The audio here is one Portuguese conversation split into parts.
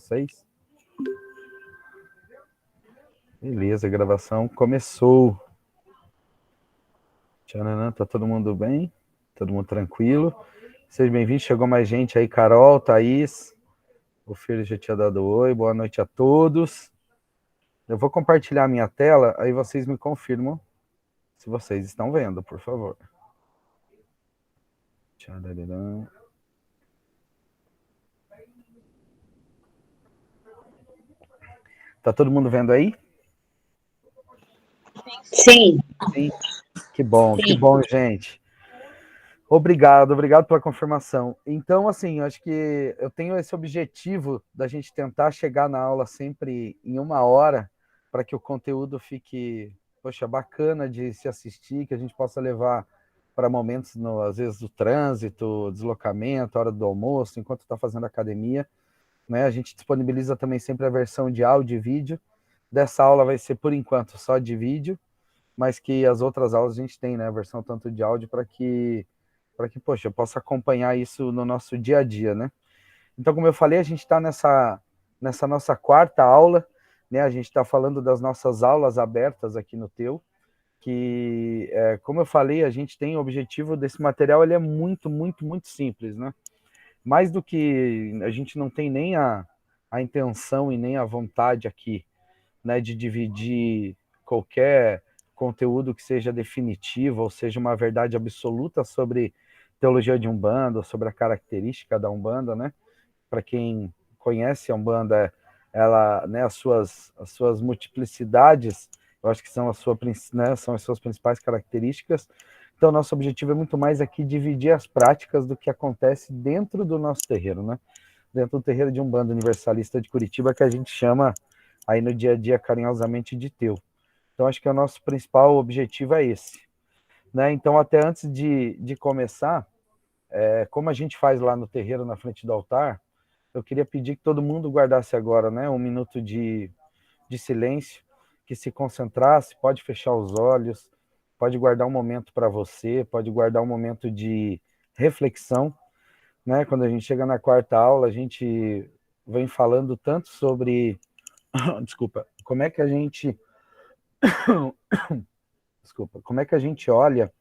vocês? Beleza, a gravação começou. Tchananã, tá todo mundo bem? Todo mundo tranquilo? Sejam bem-vindos, chegou mais gente aí, Carol, Thaís, o filho já tinha dado oi, boa noite a todos. Eu vou compartilhar a minha tela, aí vocês me confirmam se vocês estão vendo, por favor. Tchananã. Tá todo mundo vendo aí? Sim. Sim. Que bom, gente. Obrigado pela confirmação. Então, assim, eu acho que eu tenho esse objetivo da gente tentar chegar na aula sempre em 1 hora, para que o conteúdo fique, poxa, bacana de se assistir, que a gente possa levar para momentos, às vezes, do trânsito, deslocamento, hora do almoço, enquanto está fazendo academia. Né? A gente disponibiliza também sempre a versão de áudio e vídeo. Dessa aula vai ser, por enquanto, só de vídeo, mas que as outras aulas a gente tem, né? A versão tanto de áudio para que, poxa, eu possa acompanhar isso no nosso dia a dia, né? Então, como eu falei, a gente está nessa nossa quarta aula, né? A gente está falando das nossas aulas abertas aqui no Teu, que, como eu falei, a gente tem o objetivo desse material, ele é muito, muito, muito simples, né? Mais do que a gente não tem nem a intenção e nem a vontade aqui, né, de dividir qualquer conteúdo que seja definitivo, ou seja, uma verdade absoluta sobre teologia de Umbanda, sobre a característica da Umbanda, né? Para quem conhece a Umbanda, ela, né, as suas multiplicidades, eu acho que são são as suas principais características. Então, nosso objetivo é muito mais aqui dividir as práticas do que acontece dentro do nosso terreiro, né? Dentro do terreiro de Umbanda Universalista de Curitiba, que a gente chama aí no dia a dia carinhosamente de Teu. Então, acho que o nosso principal objetivo é esse. Né? Então, até antes de começar, como a gente faz lá no terreiro, na frente do altar, eu queria pedir que todo mundo guardasse agora, né, 1 minuto de silêncio, que se concentrasse, pode fechar os olhos, pode guardar um momento para você, pode guardar um momento de reflexão. Né? Quando a gente chega na quarta aula, a gente vem falando tanto sobre, desculpa, como é que a gente como é que a gente olha,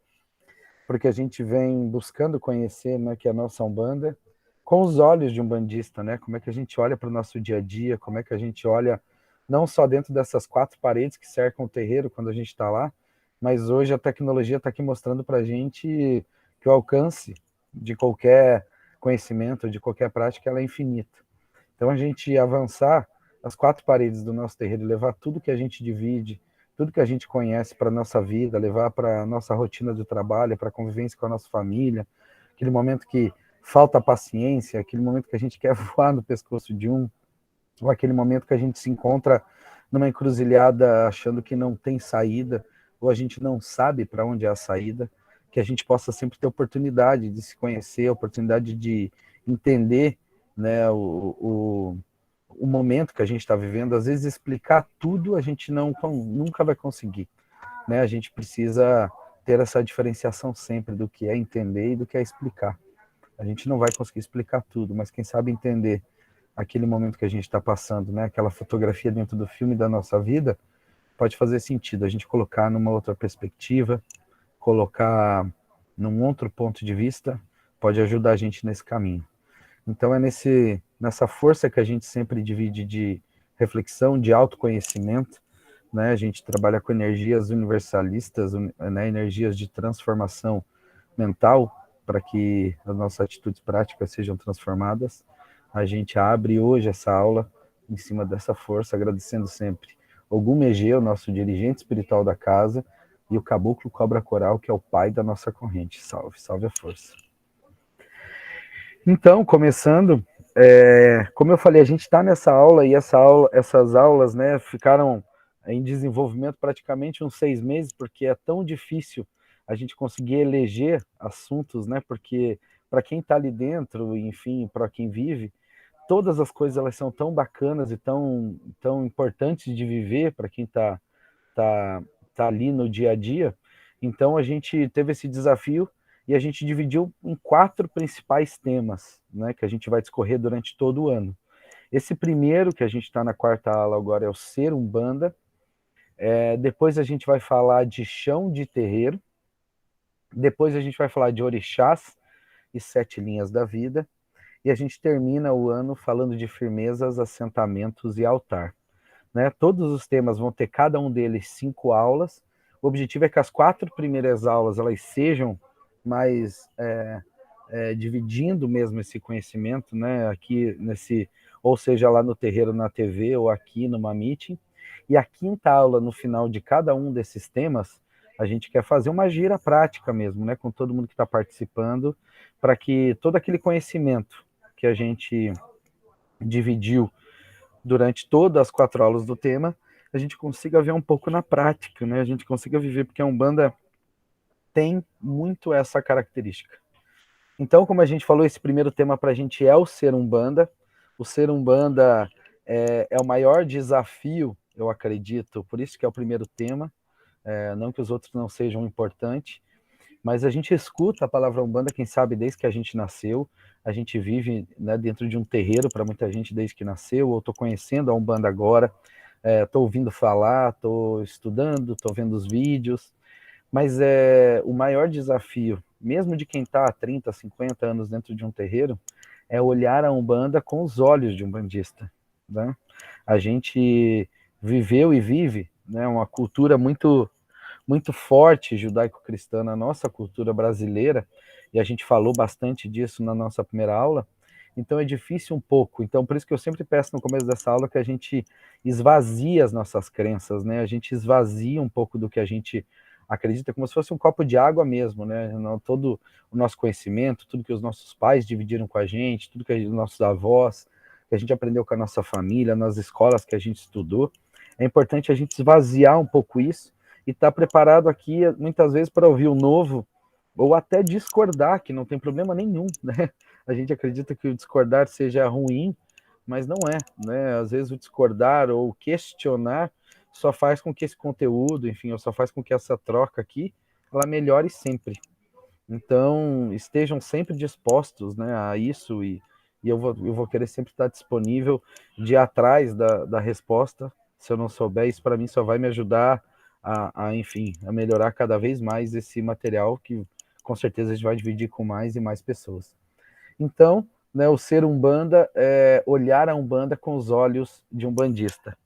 porque a gente vem buscando conhecer, né, que é a nossa Umbanda, com os olhos de um bandista, né? Como é que a gente olha para o nosso dia a dia, como é que a gente olha não só dentro dessas 4 paredes que cercam o terreiro quando a gente está lá, mas hoje a tecnologia está aqui mostrando para a gente que o alcance de qualquer conhecimento, de qualquer prática, ela é infinita. Então, a gente avançar as 4 paredes do nosso terreiro, levar tudo que a gente divide, tudo que a gente conhece para a nossa vida, levar para a nossa rotina de trabalho, para a convivência com a nossa família, aquele momento que falta paciência, aquele momento que a gente quer voar no pescoço de um, ou aquele momento que a gente se encontra numa encruzilhada achando que não tem saída, ou a gente não sabe para onde é a saída, que a gente possa sempre ter oportunidade de se conhecer, oportunidade de entender, né, o momento que a gente está vivendo. Às vezes explicar tudo a gente nunca vai conseguir, né? A gente precisa ter essa diferenciação sempre do que é entender e do que é explicar. A gente não vai conseguir explicar tudo, mas quem sabe entender aquele momento que a gente está passando, né? Aquela fotografia dentro do filme da nossa vida, pode fazer sentido a gente colocar numa outra perspectiva, colocar num outro ponto de vista, pode ajudar a gente nesse caminho. Então é nessa força que a gente sempre divide de reflexão, de autoconhecimento, né? A gente trabalha com energias universalistas, né? Energias de transformação mental, para que as nossas atitudes práticas sejam transformadas. A gente abre hoje essa aula em cima dessa força, agradecendo sempre Ogum Megê, o nosso dirigente espiritual da casa, e o Caboclo Cobra Coral, que é o pai da nossa corrente. Salve, salve a força. Então, começando, como eu falei, a gente está nessa aula, e essas aulas, né, ficaram em desenvolvimento praticamente uns 6 meses, porque é tão difícil a gente conseguir eleger assuntos, né, porque para quem está ali dentro, enfim, para quem vive, todas as coisas elas são tão bacanas e tão importantes de viver para quem tá ali no dia a dia. Então a gente teve esse desafio e a gente dividiu em 4 principais temas, né, que a gente vai discorrer durante todo o ano. Esse primeiro, que a gente está na quarta aula agora, é o Ser Umbanda. Depois a gente vai falar de chão de terreiro. Depois a gente vai falar de orixás e 7 linhas da vida. E a gente termina o ano falando de firmezas, assentamentos e altar. Né? Todos os temas vão ter, cada um deles, 5 aulas. O objetivo é que as 4 primeiras aulas elas sejam mais dividindo mesmo esse conhecimento, né? Aqui nesse, ou seja, lá no terreiro, na TV, ou aqui numa meeting. E a quinta aula, no final de cada um desses temas, a gente quer fazer uma gira prática mesmo, né? Com todo mundo que está participando, para que todo aquele conhecimento que a gente dividiu durante todas as 4 aulas do tema, a gente consiga ver um pouco na prática, né? A gente consiga viver, porque a Umbanda tem muito essa característica. Então, como a gente falou, esse primeiro tema para a gente é o Ser Umbanda. O Ser Umbanda é o maior desafio, eu acredito, por isso que é o primeiro tema, não que os outros não sejam importantes, mas a gente escuta a palavra Umbanda, quem sabe, desde que a gente nasceu. A gente vive, né, dentro de um terreiro para muita gente desde que nasceu, ou estou conhecendo a Umbanda agora, estou ouvindo falar, estou estudando, estou vendo os vídeos, mas o maior desafio, mesmo de quem está há 30, 50 anos dentro de um terreiro, é olhar a Umbanda com os olhos de um bandista. Né? A gente viveu e vive, né, uma cultura muito forte judaico-cristã na nossa cultura brasileira, e a gente falou bastante disso na nossa primeira aula, então é difícil um pouco. Então, por isso que eu sempre peço no começo dessa aula que a gente esvazie as nossas crenças, né? A gente esvazia um pouco do que a gente acredita, como se fosse um copo de água mesmo, né? Todo o nosso conhecimento, tudo que os nossos pais dividiram com a gente, tudo que os nossos avós, que a gente aprendeu com a nossa família, nas escolas que a gente estudou, é importante a gente esvaziar um pouco isso e estar preparado aqui, muitas vezes, para ouvir o novo, ou até discordar, que não tem problema nenhum, né? A gente acredita que o discordar seja ruim, mas não é, né? Às vezes o discordar ou questionar só faz com que esse conteúdo, enfim, ou só faz com que essa troca aqui, ela melhore sempre. Então, estejam sempre dispostos, né, a isso, e eu vou querer sempre estar disponível de ir atrás da resposta. Se eu não souber, isso para mim só vai me ajudar enfim, a melhorar cada vez mais esse material que com certeza a gente vai dividir com mais e mais pessoas. Então, né, o ser Umbanda é olhar a Umbanda com os olhos de um bandista.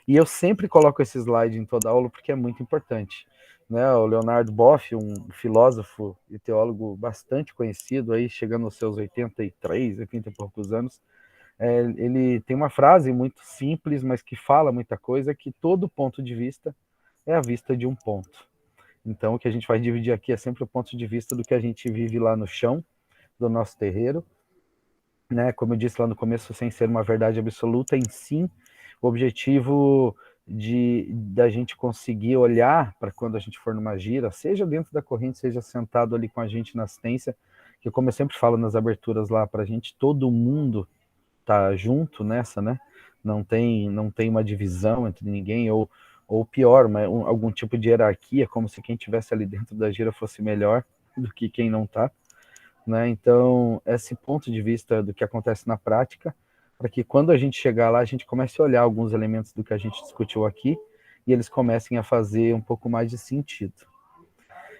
E eu sempre coloco esse slide em toda aula porque é muito importante. Né? O Leonardo Boff, um filósofo e teólogo bastante conhecido, aí chegando aos seus 83, 80 e poucos anos, ele tem uma frase muito simples, mas que fala muita coisa, que todo ponto de vista é a vista de um ponto. Então, o que a gente vai dividir aqui é sempre o ponto de vista do que a gente vive lá no chão do nosso terreiro, né? Como eu disse lá no começo, sem ser uma verdade absoluta, em sim, o objetivo da gente conseguir olhar para quando a gente for numa gira, seja dentro da corrente, seja sentado ali com a gente na assistência, que como eu sempre falo nas aberturas lá, para a gente, todo mundo tá junto nessa, né? Não tem uma divisão entre ninguém, ou pior, algum tipo de hierarquia, como se quem estivesse ali dentro da gira fosse melhor do que quem não tá. Né? Então, esse ponto de vista do que acontece na prática, para que quando a gente chegar lá, a gente comece a olhar alguns elementos do que a gente discutiu aqui e eles comecem a fazer um pouco mais de sentido.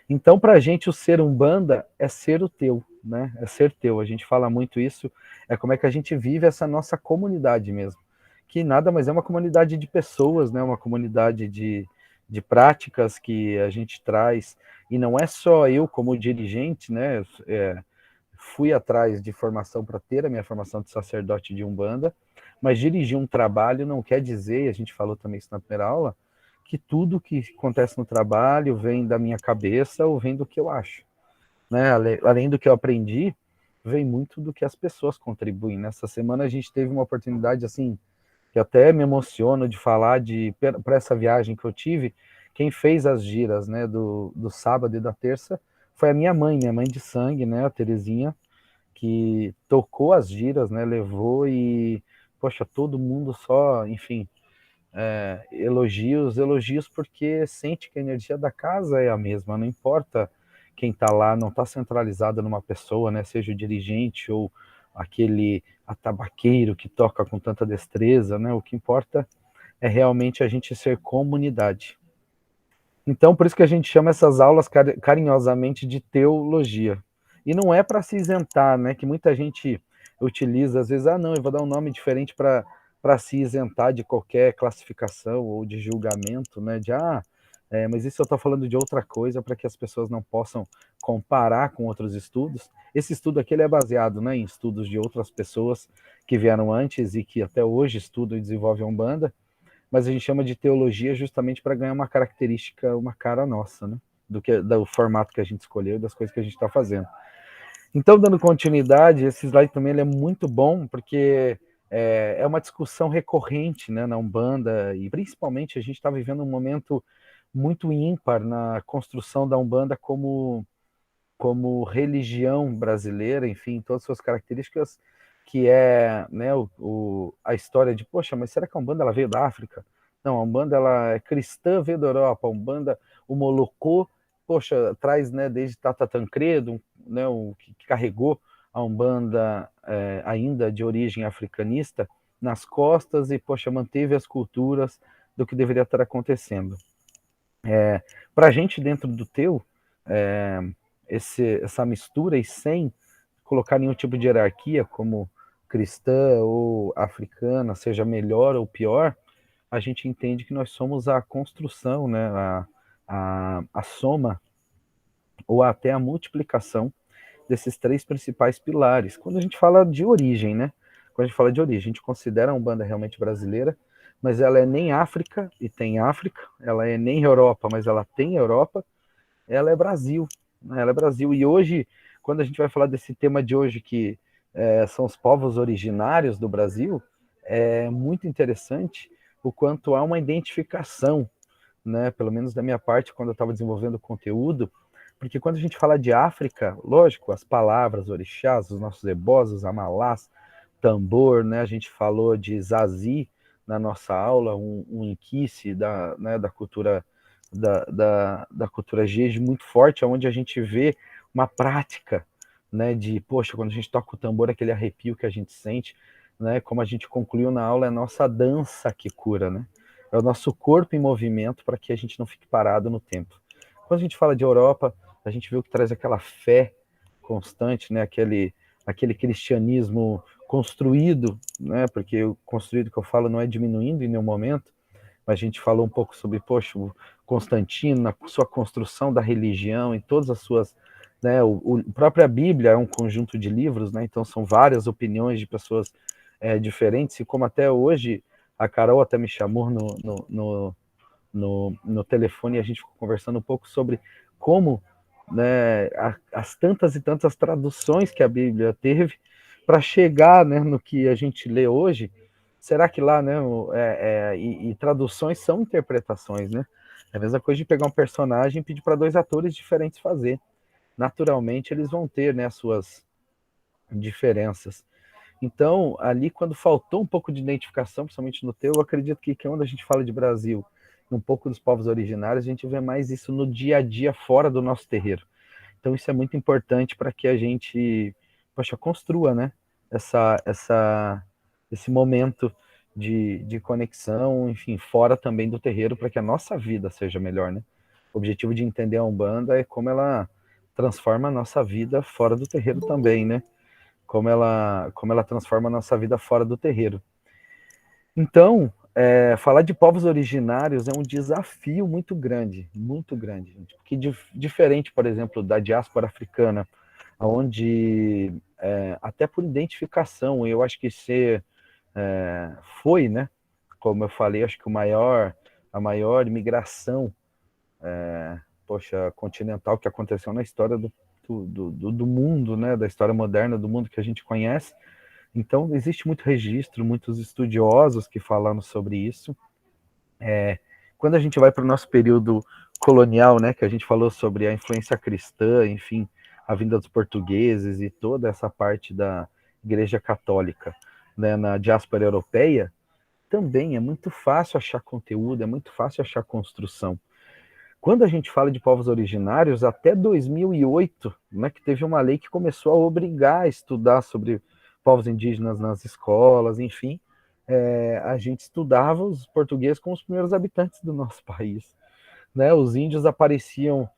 Então, para a gente, o ser Umbanda é ser o teu, né? É ser teu. A gente fala muito isso, é como é que a gente vive essa nossa comunidade mesmo, que nada mais é uma comunidade de pessoas, né? Uma comunidade de práticas que a gente traz, e não é só eu como dirigente, né? Fui atrás de formação para ter a minha formação de sacerdote de Umbanda, mas dirigir um trabalho não quer dizer, e a gente falou também isso na primeira aula, que tudo que acontece no trabalho vem da minha cabeça ou vem do que eu acho. Né? Além do que eu aprendi, vem muito do que as pessoas contribuem. Nessa semana a gente teve uma oportunidade assim, que até me emociono de falar para essa viagem que eu tive, quem fez as giras, né, do sábado e da terça foi a minha mãe de sangue, né, a Terezinha, que tocou as giras, né, levou e, poxa, todo mundo só, enfim, elogios porque sente que a energia da casa é a mesma, não importa quem está lá, não está centralizada numa pessoa, né, seja o dirigente ou aquele atabaqueiro que toca com tanta destreza, né? O que importa é realmente a gente ser comunidade. Então, por isso que a gente chama essas aulas carinhosamente de teologia. E não é para se isentar, né? Que muita gente utiliza, às vezes, não, eu vou dar um nome diferente para se isentar de qualquer classificação ou de julgamento, né? Mas isso eu estou falando de outra coisa para que as pessoas não possam comparar com outros estudos. Esse estudo aqui ele é baseado, né, em estudos de outras pessoas que vieram antes e que até hoje estudam e desenvolvem a Umbanda, mas a gente chama de teologia justamente para ganhar uma característica, uma cara nossa, né? Do formato que a gente escolheu, das coisas que a gente está fazendo. Então, dando continuidade, esse slide também ele é muito bom, porque é uma discussão recorrente, né, na Umbanda, e principalmente a gente está vivendo um momento muito ímpar na construção da Umbanda como religião brasileira, enfim, todas as suas características, que é, né, a história de, poxa, mas será que a Umbanda ela veio da África? Não, a Umbanda ela é cristã, veio da Europa. A Umbanda, o Molocô, poxa, traz, né, desde Tata Tancredo, né, o que carregou a Umbanda ainda de origem africanista nas costas e, poxa, manteve as culturas do que deveria estar acontecendo. Para a gente dentro do teu, essa mistura e sem colocar nenhum tipo de hierarquia, como cristã ou africana, seja melhor ou pior, a gente entende que nós somos a construção, né, a soma ou até a multiplicação desses três principais pilares. Quando a gente fala de origem, né? Quando a gente fala de origem, a gente considera a Umbanda realmente brasileira, mas ela é nem África e tem África, ela é nem Europa, mas ela tem Europa, ela é Brasil, né? Ela é Brasil. E hoje, quando a gente vai falar desse tema de hoje, que são os povos originários do Brasil, é muito interessante o quanto há uma identificação, né? Pelo menos da minha parte, quando eu estava desenvolvendo o conteúdo, porque quando a gente fala de África, lógico, as palavras, orixás, os nossos ebós, os amalás, tambor, né? A gente falou de Zazi na nossa aula, um inquice da cultura da cultura Jeje muito forte, onde a gente vê uma prática, né? De, poxa, quando a gente toca o tambor, aquele arrepio que a gente sente, né? Como a gente concluiu na aula, é a nossa dança que cura, né? É o nosso corpo em movimento para que a gente não fique parado no tempo. Quando a gente fala de Europa, a gente vê o que traz aquela fé constante, né? Aquele cristianismo construído, né? Porque o construído que eu falo não é diminuindo em nenhum momento, mas a gente falou um pouco sobre, poxa, o Constantino, na sua construção da religião, em todas as suas, né? A própria Bíblia é um conjunto de livros, né? Então são várias opiniões de pessoas diferentes, e como até hoje a Carol até me chamou no telefone e a gente ficou conversando um pouco sobre como, né, as tantas e tantas traduções que a Bíblia teve para chegar, né, no que a gente lê hoje. Será que lá, né, e traduções são interpretações, né? É a mesma coisa de pegar um personagem e pedir para dois atores diferentes fazer. Naturalmente, eles vão ter, né, as suas diferenças. Então, ali, quando faltou um pouco de identificação, principalmente no teu, eu acredito que quando a gente fala de Brasil, um pouco dos povos originários, a gente vê mais isso no dia a dia fora do nosso terreiro. Então, isso é muito importante para que a gente, poxa, construa, né, esse momento de conexão, enfim, fora também do terreiro, para que a nossa vida seja melhor, né? O objetivo de entender a Umbanda é como ela transforma a nossa vida fora do terreiro também, né? Como ela transforma a nossa vida fora do terreiro. Então, falar de povos originários é um desafio muito grande, gente. Porque diferente, por exemplo, da diáspora africana, onde até por identificação, eu acho que foi, né? Como eu falei, acho que a maior migração, poxa, continental que aconteceu na história do mundo, né? Da história moderna do mundo que a gente conhece. Então, existe muito registro, muitos estudiosos que falaram sobre isso. Quando a gente vai para o nosso período colonial, né, que a gente falou sobre a influência cristã, enfim, a vinda dos portugueses e toda essa parte da Igreja Católica, né, na diáspora europeia, também é muito fácil achar conteúdo, é muito fácil achar construção. Quando a gente fala de povos originários, até 2008, né, que teve uma lei que começou a obrigar a estudar sobre povos indígenas nas escolas, enfim, a gente estudava os portugueses como os primeiros habitantes do nosso país, né? Os índios apareciam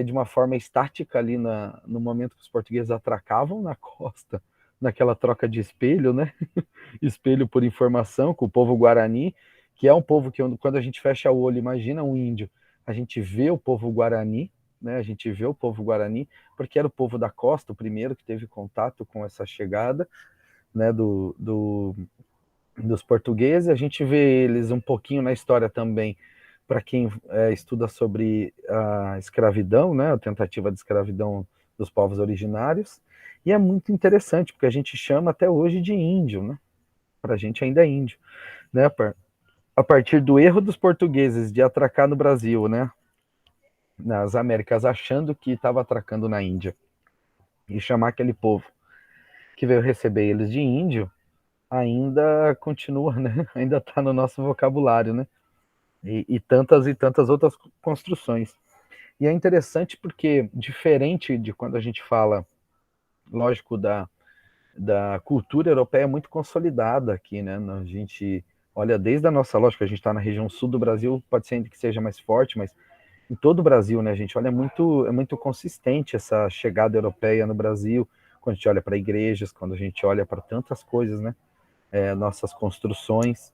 de uma forma estática ali no momento que os portugueses atracavam na costa, naquela troca de espelho, né? Espelho por informação com o povo Guarani, que é um povo que, quando a gente fecha o olho, imagina um índio, a gente vê o povo Guarani, né? A gente vê o povo Guarani, porque era o povo da costa, o primeiro que teve contato com essa chegada, né, dos portugueses. A gente vê eles um pouquinho na história também, para quem estuda sobre a escravidão, né, a tentativa de escravidão dos povos originários, e é muito interessante, porque a gente chama até hoje de índio, né? Para a gente ainda é índio, né? A partir do erro dos portugueses de atracar no Brasil, né? Nas Américas, achando que estava atracando na Índia, e chamar aquele povo que veio receber eles de índio, ainda continua, né? Ainda está no nosso vocabulário, né? E tantas outras construções. E é interessante porque, diferente de quando a gente fala, lógico, da cultura europeia é muito consolidada aqui, né? A gente olha desde a nossa lógica, a gente está na região sul do Brasil, pode ser que seja mais forte, mas em todo o Brasil, né, a gente olha é muito consistente essa chegada europeia no Brasil, quando a gente olha para igrejas, quando a gente olha para tantas coisas, né? Nossas construções.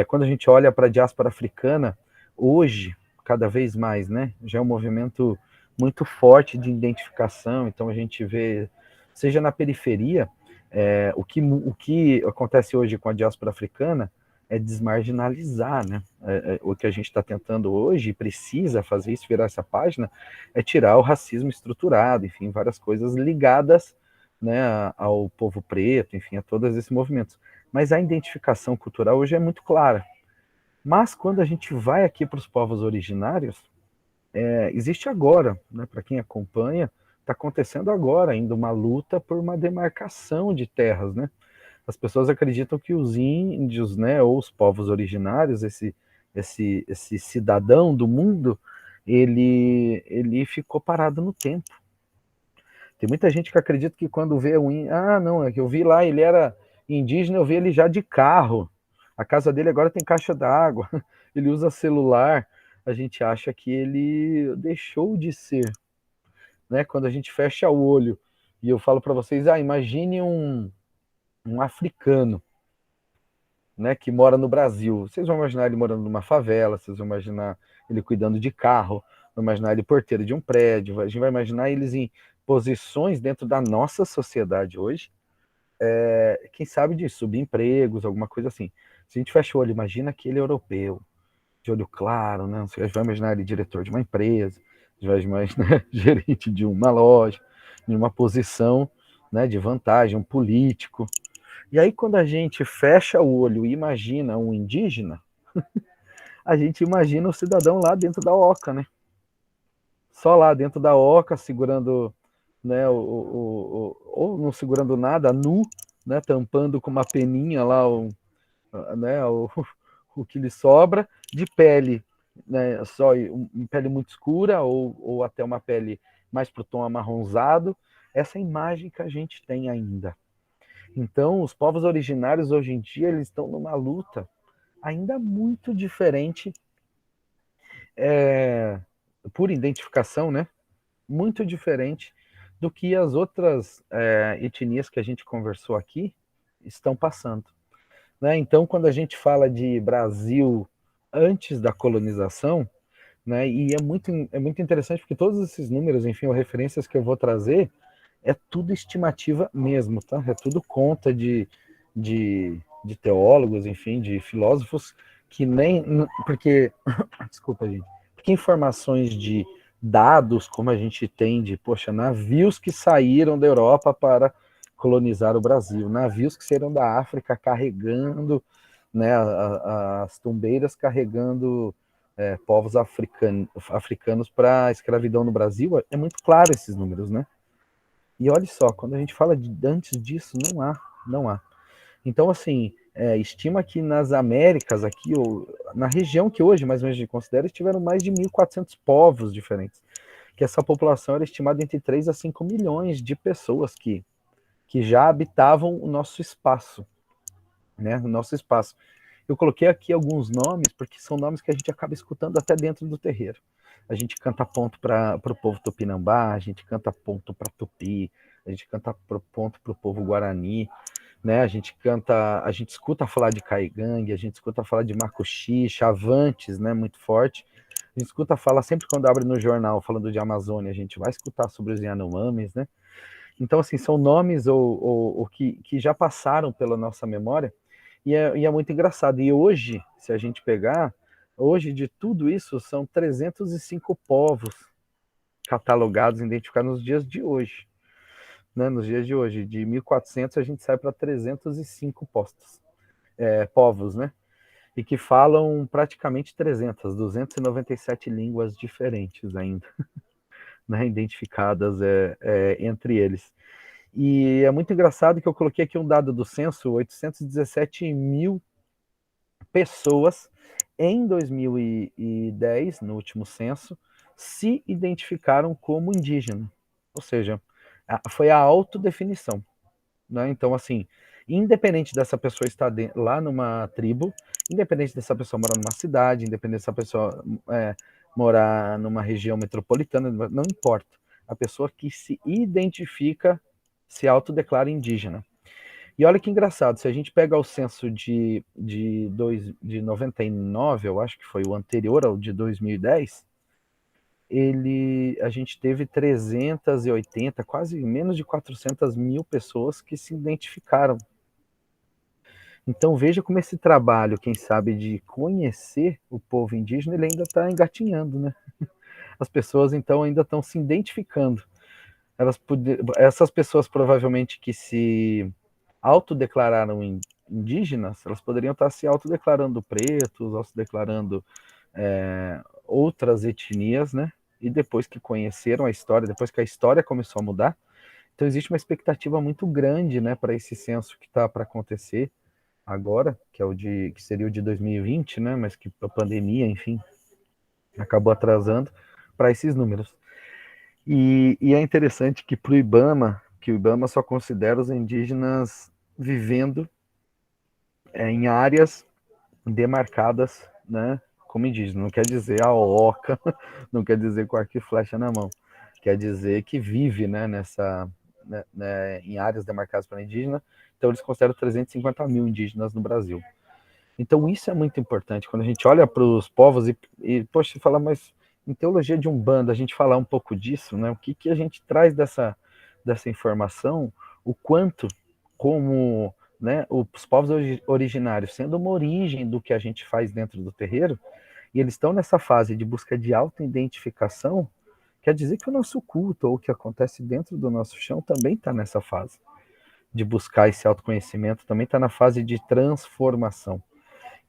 Quando a gente olha para a diáspora africana, hoje, cada vez mais, né, já é um movimento muito forte de identificação, então a gente vê, seja na periferia, o que acontece hoje com a diáspora africana é desmarginalizar, né? O que a gente está tentando hoje, precisa fazer isso, virar essa página, é tirar o racismo estruturado, enfim, várias coisas ligadas, né, ao povo preto, enfim, a todos esses movimentos. Mas a identificação cultural hoje é muito clara. Mas quando a gente vai aqui para os povos originários, existe agora, né, para quem acompanha, está acontecendo agora ainda uma luta por uma demarcação de terras, né? As pessoas acreditam que os índios, né, ou os povos originários, esse cidadão do mundo, ele ficou parado no tempo. Tem muita gente que acredita que quando vê um índio, não, é que eu vi lá, ele era indígena, eu vi ele já de carro. A casa dele agora tem caixa d'água, ele usa celular. A gente acha que ele deixou de ser, né? Quando a gente fecha o olho e eu falo para vocês, imagine um africano, né, que mora no Brasil. Vocês vão imaginar ele morando numa favela, vocês vão imaginar ele cuidando de carro, vão imaginar ele porteiro de um prédio, a gente vai imaginar eles em posições dentro da nossa sociedade hoje, quem sabe de subempregos, alguma coisa assim. Se a gente fecha o olho, imagina aquele europeu, de olho claro, né? Você vai imaginar ele diretor de uma empresa, você vai imaginar gerente de uma loja, de uma posição, né, de vantagem, um político. E aí, quando a gente fecha o olho e imagina um indígena, a gente imagina o cidadão lá dentro da oca, né? Só lá dentro da oca, segurando, né, ou não segurando nada, nu, né, tampando com uma peninha lá né, o que lhe sobra, de pele, né, só pele muito escura, ou até uma pele mais para o tom amarronzado. Essa imagem que a gente tem ainda. Então, os povos originários, hoje em dia, eles estão numa luta ainda muito diferente, por identificação, né? Muito diferente do que as outras etnias que a gente conversou aqui estão passando, né? Então, quando a gente fala de Brasil antes da colonização, né? E é muito interessante porque todos esses números, enfim, ou referências que eu vou trazer, é tudo estimativa mesmo, tá? É tudo conta de teólogos, enfim, de filósofos que nem... Porque, desculpa, gente. Porque informações de dados, como a gente tem de, poxa, navios que saíram da Europa para colonizar o Brasil, navios que saíram da África carregando, né, as tumbeiras carregando povos africanos para a escravidão no Brasil, é muito claro esses números, né? E olha só, quando a gente fala antes disso, não há. Então, assim, estima que nas Américas, aqui, ou na região que hoje, mais ou menos, a gente considera, tiveram mais de 1.400 povos diferentes. Que essa população era estimada entre 3 a 5 milhões de pessoas que que já habitavam o nosso espaço, né? O nosso espaço. Eu coloquei aqui alguns nomes, porque são nomes que a gente acaba escutando até dentro do terreiro. A gente canta ponto para o povo tupinambá, a gente canta ponto para tupi, a gente canta ponto para o povo guarani, né? A gente escuta falar de caigangue, a gente escuta falar de macuxi, chavantes, né? Muito forte. A gente escuta falar sempre quando abre no jornal falando de Amazônia, a gente vai escutar sobre os Yanomamis, né? Então, assim, são nomes ou que já passaram pela nossa memória e é muito engraçado. E hoje, se a gente pegar, hoje de tudo isso são 305 povos catalogados, identificados nos dias de hoje. Né? Nos dias de hoje, de 1400 a gente sai para 305 povos, né? E que falam praticamente 297 línguas diferentes ainda, né? Identificadas entre eles. E é muito engraçado que eu coloquei aqui um dado do censo: 817 mil pessoas em 2010, no último censo, se identificaram como indígena. Ou seja, foi a autodefinição. Né? Então, assim, independente dessa pessoa estar lá numa tribo, independente dessa pessoa morar numa cidade, independente dessa pessoa morar numa região metropolitana, não importa. A pessoa que se identifica se autodeclara indígena. E olha que engraçado, se a gente pega o censo de 99, eu acho que foi o anterior ao de 2010, a gente teve 380, quase menos de 400 mil pessoas que se identificaram. Então veja como esse trabalho, quem sabe, de conhecer o povo indígena, ele ainda está engatinhando, né? As pessoas então ainda estão se identificando. Essas pessoas provavelmente que se autodeclararam indígenas, elas poderiam estar se autodeclarando pretos, autodeclarando outras etnias, né? E depois que conheceram a história, depois que a história começou a mudar, então existe uma expectativa muito grande, né, para esse censo que está para acontecer agora, que seria o de 2020, né? Mas que a pandemia, enfim, acabou atrasando para esses números. E é interessante que para o IBAMA, que o IBAMA só considera os indígenas vivendo em áreas demarcadas, né, como indígena. Não quer dizer a oca, não quer dizer com arco e flecha na mão. Quer dizer que vive, né, em áreas demarcadas para indígena. Então eles consideram 350 mil indígenas no Brasil. Então isso é muito importante. Quando a gente olha para os povos poxa, você fala, mas em teologia de Umbanda, a gente falar um pouco disso, né? O que a gente traz dessa informação, o quanto, como, né, os povos originários, sendo uma origem do que a gente faz dentro do terreiro, e eles estão nessa fase de busca de autoidentificação, quer dizer que o nosso culto, ou o que acontece dentro do nosso chão, também está nessa fase de buscar esse autoconhecimento, também está na fase de transformação.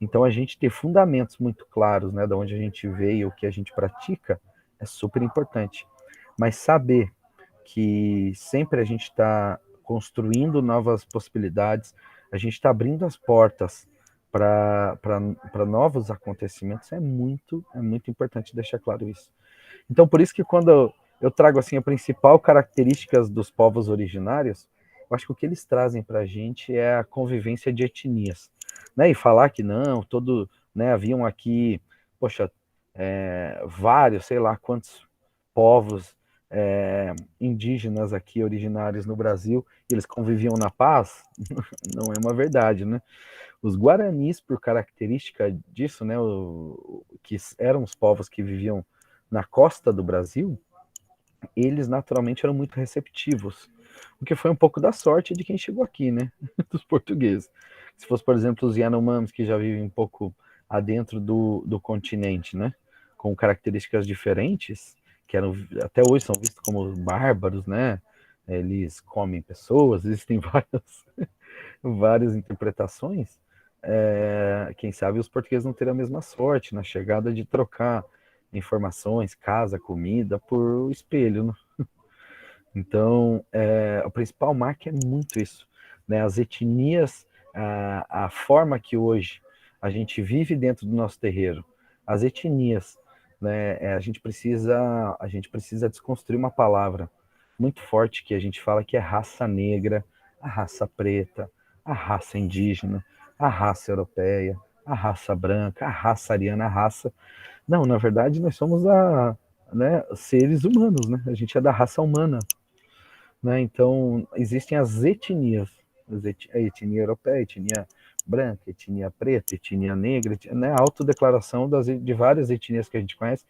Então, a gente ter fundamentos muito claros, né, de onde a gente veio, o que a gente pratica, é super importante. Mas saber que sempre a gente está construindo novas possibilidades, a gente está abrindo as portas para novos acontecimentos, é muito importante deixar claro isso. Então, por isso que quando eu trago assim a principal características dos povos originários, eu acho que o que eles trazem para a gente é a convivência de etnias, né? E falar que não, né? Haviam aqui, poxa, vários, sei lá quantos povos indígenas aqui originários no Brasil, e eles conviviam na paz, não é uma verdade, né? Os guaranis, por característica disso, né, que eram os povos que viviam na costa do Brasil, eles naturalmente eram muito receptivos, o que foi um pouco da sorte de quem chegou aqui, né, dos portugueses. Se fosse, por exemplo, os Yanomamis, que já vivem um pouco adentro do continente, né, com características diferentes, que eram, até hoje são vistos como bárbaros, né, eles comem pessoas, existem várias interpretações. Quem sabe os portugueses não terem a mesma sorte na chegada de trocar informações, casa, comida, por espelho, né? Então, a principal marca é muito isso, né? As etnias, a forma que hoje a gente vive dentro do nosso terreiro, as etnias, né? A gente precisa desconstruir uma palavra muito forte que a gente fala que é raça negra, a raça preta, a raça indígena, a raça europeia, a raça branca, a raça ariana, a raça... Não, na verdade, nós somos seres humanos, né? A gente é da raça humana, né? Então, existem as etnias, a etnia europeia, a etnia branca, a etnia preta, a etnia negra, né? A autodeclaração de várias etnias que a gente conhece,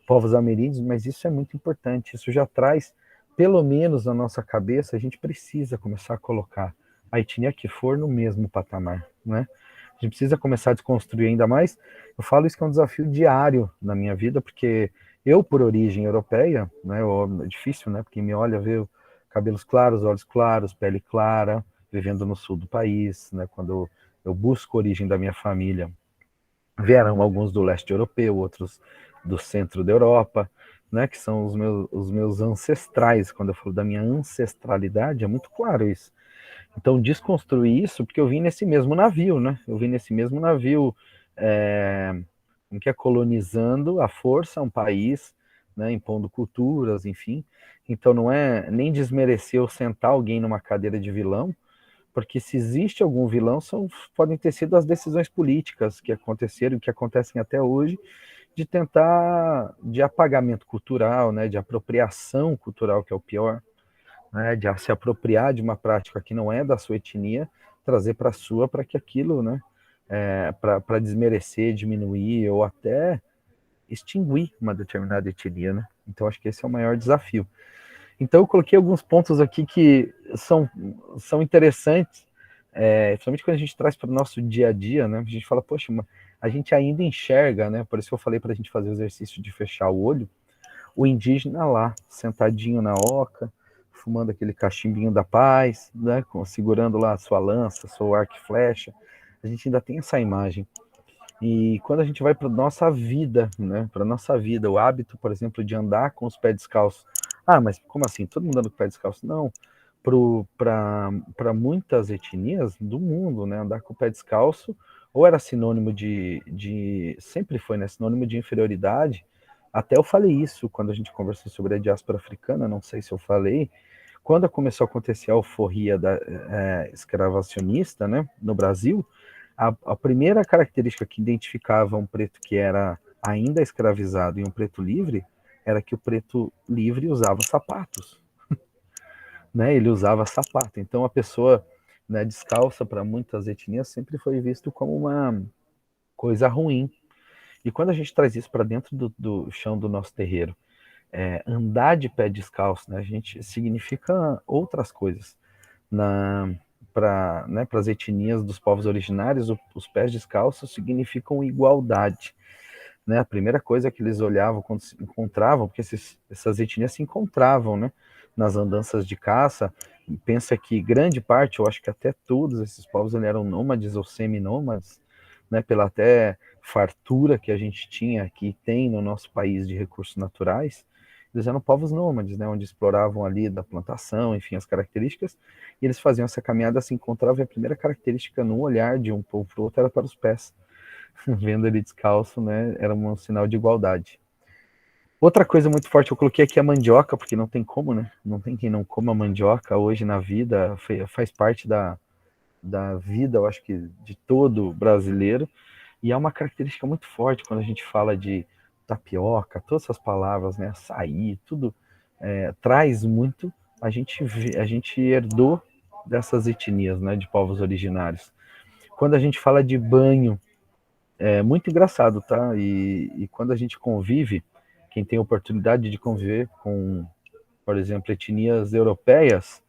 povos ameríndios, mas isso é muito importante, isso já traz, pelo menos na nossa cabeça, a gente precisa começar a colocar a etnia que for no mesmo patamar, né? A gente precisa começar a desconstruir ainda mais. Eu falo isso que é um desafio diário na minha vida, porque eu, por origem europeia, né, é difícil, né, porque me olha, vê cabelos claros, olhos claros, pele clara, vivendo no sul do país, né, quando eu busco a origem da minha família, vieram alguns do leste europeu, outros do centro da Europa, né, que são os meus ancestrais. Quando eu falo da minha ancestralidade, é muito claro isso. Então, desconstruir isso, porque eu vim nesse mesmo navio, né? Eu vim nesse mesmo navio, que é colonizando à força um país, né, impondo culturas, enfim. Então, não é nem desmerecer ou sentar alguém numa cadeira de vilão, porque se existe algum vilão, podem ter sido as decisões políticas que aconteceram, que acontecem até hoje, de tentar, de apagamento cultural, né, de apropriação cultural, que é o pior, né, de se apropriar de uma prática que não é da sua etnia, trazer para a sua, para que aquilo, né, para desmerecer, diminuir ou até extinguir uma determinada etnia, né? Então acho que esse é o maior desafio. Então eu coloquei alguns pontos aqui que são interessantes, principalmente quando a gente traz para o nosso dia a dia, né? A gente fala, poxa, a gente ainda enxerga, né? Por isso que eu falei para a gente fazer o exercício de fechar o olho, o indígena lá, sentadinho na oca, fumando aquele cachimbinho da paz, né? Segurando lá a sua lança, seu arco e flecha. A gente ainda tem essa imagem. E quando a gente vai para nossa vida, né? Para nossa vida, o hábito, por exemplo, de andar com os pés descalços. Ah, mas como assim? Todo mundo anda com o pé descalço? Não. Para muitas etnias do mundo, né? Andar com o pé descalço ou era sinônimo sempre foi, né? Sinônimo de inferioridade. Até eu falei isso quando a gente conversou sobre a diáspora africana, não sei se eu falei. Quando começou a acontecer a alforria escravacionista, né, no Brasil, a primeira característica que identificava um preto que era ainda escravizado e um preto livre era que o preto livre usava sapatos, né? Ele usava sapato. Então a pessoa, né, descalça para muitas etnias sempre foi visto como uma coisa ruim. E quando a gente traz isso para dentro do chão do nosso terreiro, andar de pé descalço, né, a gente significa outras coisas. Para, né, as etnias dos povos originários, os pés descalços significam igualdade. Né? A primeira coisa que eles olhavam quando se encontravam, porque essas etnias se encontravam, né, nas andanças de caça. Pensa que grande parte, eu acho que até todos esses povos eram nômades ou seminômades, né, pela até fartura que a gente tinha, que tem no nosso país de recursos naturais. Eles eram povos nômades, né, onde exploravam ali da plantação, enfim, as características, e eles faziam essa caminhada, se encontravam, e a primeira característica no olhar de um povo para o outro era para os pés. Vendo ele descalço, né, era um sinal de igualdade. Outra coisa muito forte, eu coloquei aqui a mandioca, porque não tem como, né? Não tem quem não coma mandioca hoje na vida, faz parte da vida, eu acho que de todo brasileiro, e é uma característica muito forte quando a gente fala de tapioca, todas essas palavras, né, açaí, tudo traz muito, a gente herdou dessas etnias, né, de povos originários. Quando a gente fala de banho, é muito engraçado, tá? E quando a gente convive, quem tem oportunidade de conviver com, por exemplo, etnias europeias,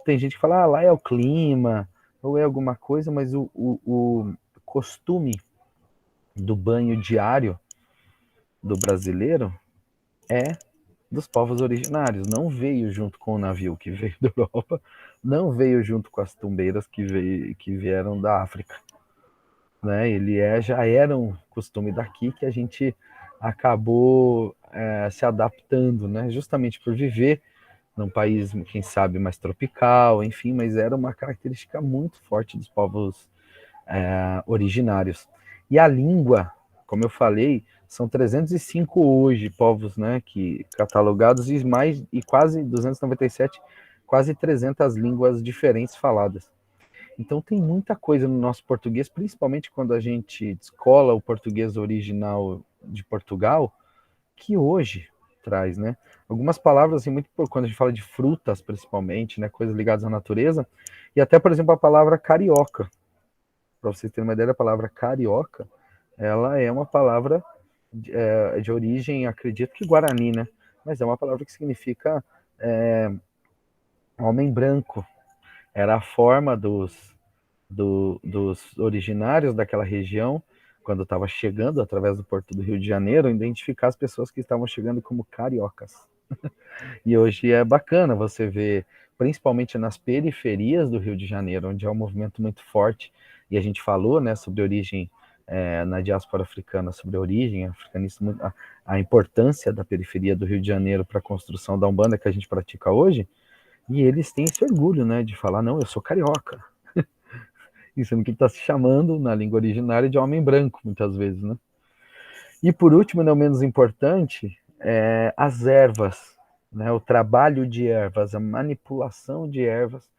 tem gente que fala, ah, lá é o clima, ou é alguma coisa, mas o costume do banho diário do brasileiro é dos povos originários, não veio junto com o navio que veio da Europa, não veio junto com as tumbeiras que vieram da África. Né? Já era um costume daqui que a gente acabou se adaptando, né? Justamente por viver num país, quem sabe, mais tropical, enfim, mas era uma característica muito forte dos povos originários. E a língua, como eu falei, são 305 hoje povos, né, que catalogados e quase 297 quase 300 línguas diferentes faladas. Então tem muita coisa no nosso português, principalmente quando a gente descola o português original de Portugal, que hoje traz, né? Algumas palavras, assim, muito quando a gente fala de frutas, principalmente, né? Coisas ligadas à natureza, e até, por exemplo, a palavra carioca. Para vocês terem uma ideia, a palavra carioca, ela é uma palavra de origem, acredito que guarani, né? Mas é uma palavra que significa homem branco. Era a forma dos originários daquela região, quando estava chegando através do Porto do Rio de Janeiro, identificar as pessoas que estavam chegando como cariocas. E hoje é bacana você ver, principalmente nas periferias do Rio de Janeiro, onde é um movimento muito forte, e a gente falou, né, sobre origem na diáspora africana, sobre a origem africanista, a importância da periferia do Rio de Janeiro para a construção da Umbanda que a gente pratica hoje, e eles têm esse orgulho, né, de falar, não, eu sou carioca. Isso que está se chamando, na língua originária, de homem branco, muitas vezes, né? E por último, não menos importante, as ervas, né? O trabalho de ervas, a manipulação de ervas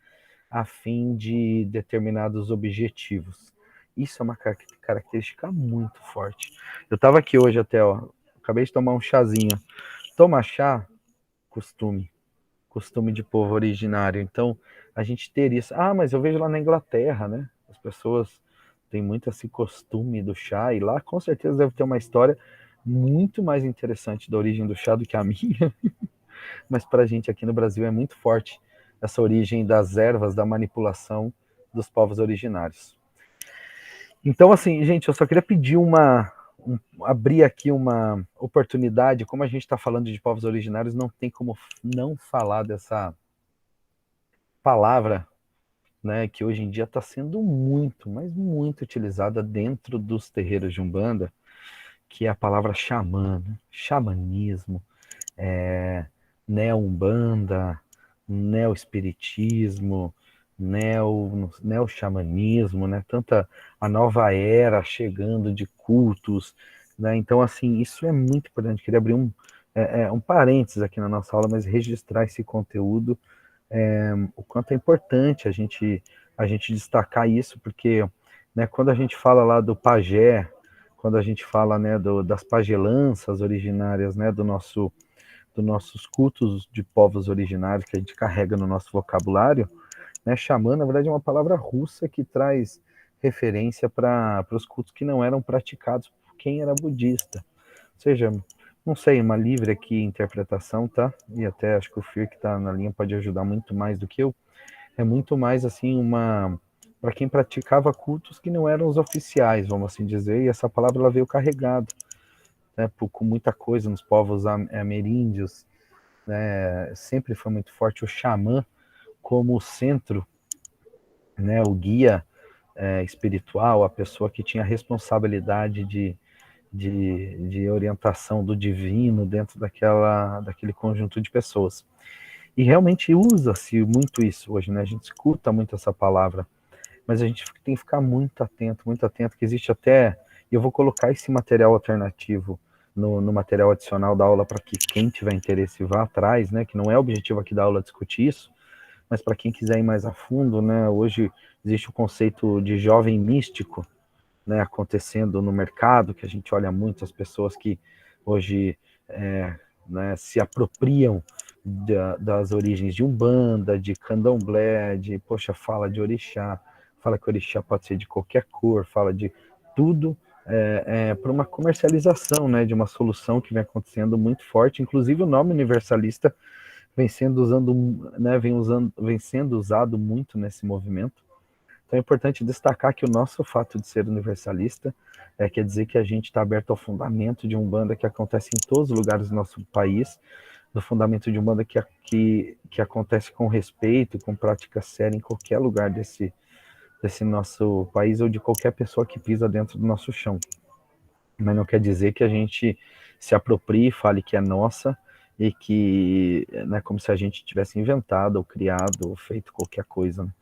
a fim de determinados objetivos. Isso é uma característica muito forte. Eu estava aqui hoje até, ó, acabei de tomar um chazinho. Tomar chá, costume de povo originário. Então, a gente ter isso. Ah, mas eu vejo lá na Inglaterra, né? As pessoas têm muito esse costume do chá, e lá com certeza deve ter uma história muito mais interessante da origem do chá do que a minha. Mas para a gente aqui no Brasil é muito forte essa origem das ervas, da manipulação dos povos originários. Então, assim, gente, eu só queria pedir abrir aqui uma oportunidade. Como a gente está falando de povos originários, não tem como não falar dessa palavra, né, que hoje em dia está sendo muito, mas muito utilizada dentro dos terreiros de Umbanda, que é a palavra xamã, né? Xamanismo, neo-Umbanda, neo-espiritismo, neo-xamanismo, né? Tanta a nova era chegando de cultos, né? Então, assim, isso é muito importante. Queria abrir um parênteses aqui na nossa aula, mas registrar esse conteúdo, o quanto é importante a gente destacar isso, porque, né, quando a gente fala lá do pajé, quando a gente fala, né, das pagelanças originárias, né, dos nossos cultos de povos originários que a gente carrega no nosso vocabulário, né, xamã, na verdade, é uma palavra russa que traz referência para os cultos que não eram praticados por quem era budista. Ou seja, não sei, uma livre aqui interpretação, tá? E até acho que o Fir que está na linha pode ajudar muito mais do que eu. É muito mais assim para quem praticava cultos que não eram os oficiais, vamos assim dizer, e essa palavra ela veio carregada, né, com muita coisa nos povos ameríndios, né? Sempre foi muito forte o xamã como o centro, né, o guia espiritual, a pessoa que tinha a responsabilidade de orientação do divino dentro daquele conjunto de pessoas. E realmente usa-se muito isso hoje, né? A gente escuta muito essa palavra, mas a gente tem que ficar muito atento, que existe até, e eu vou colocar esse material alternativo no material adicional da aula para que quem tiver interesse vá atrás, né? Que não é o objetivo aqui da aula discutir isso, mas para quem quiser ir mais a fundo, né? Hoje existe o conceito de jovem místico, né, acontecendo no mercado, que a gente olha muito as pessoas que hoje né, se apropriam das origens de Umbanda, de Candomblé, poxa, fala de orixá, fala que orixá pode ser de qualquer cor, fala de tudo para uma comercialização, né, de uma solução que vem acontecendo muito forte, inclusive o nome universalista vem sendo usado muito nesse movimento. Então é importante destacar que o nosso fato de ser universalista quer dizer que a gente está aberto ao fundamento de Umbanda que acontece em todos os lugares do nosso país, do fundamento de Umbanda que acontece com respeito, com prática séria em qualquer lugar desse nosso país ou de qualquer pessoa que pisa dentro do nosso chão. Mas não quer dizer que a gente se aproprie, fale que é nossa e que não é como se a gente tivesse inventado ou criado ou feito qualquer coisa, né?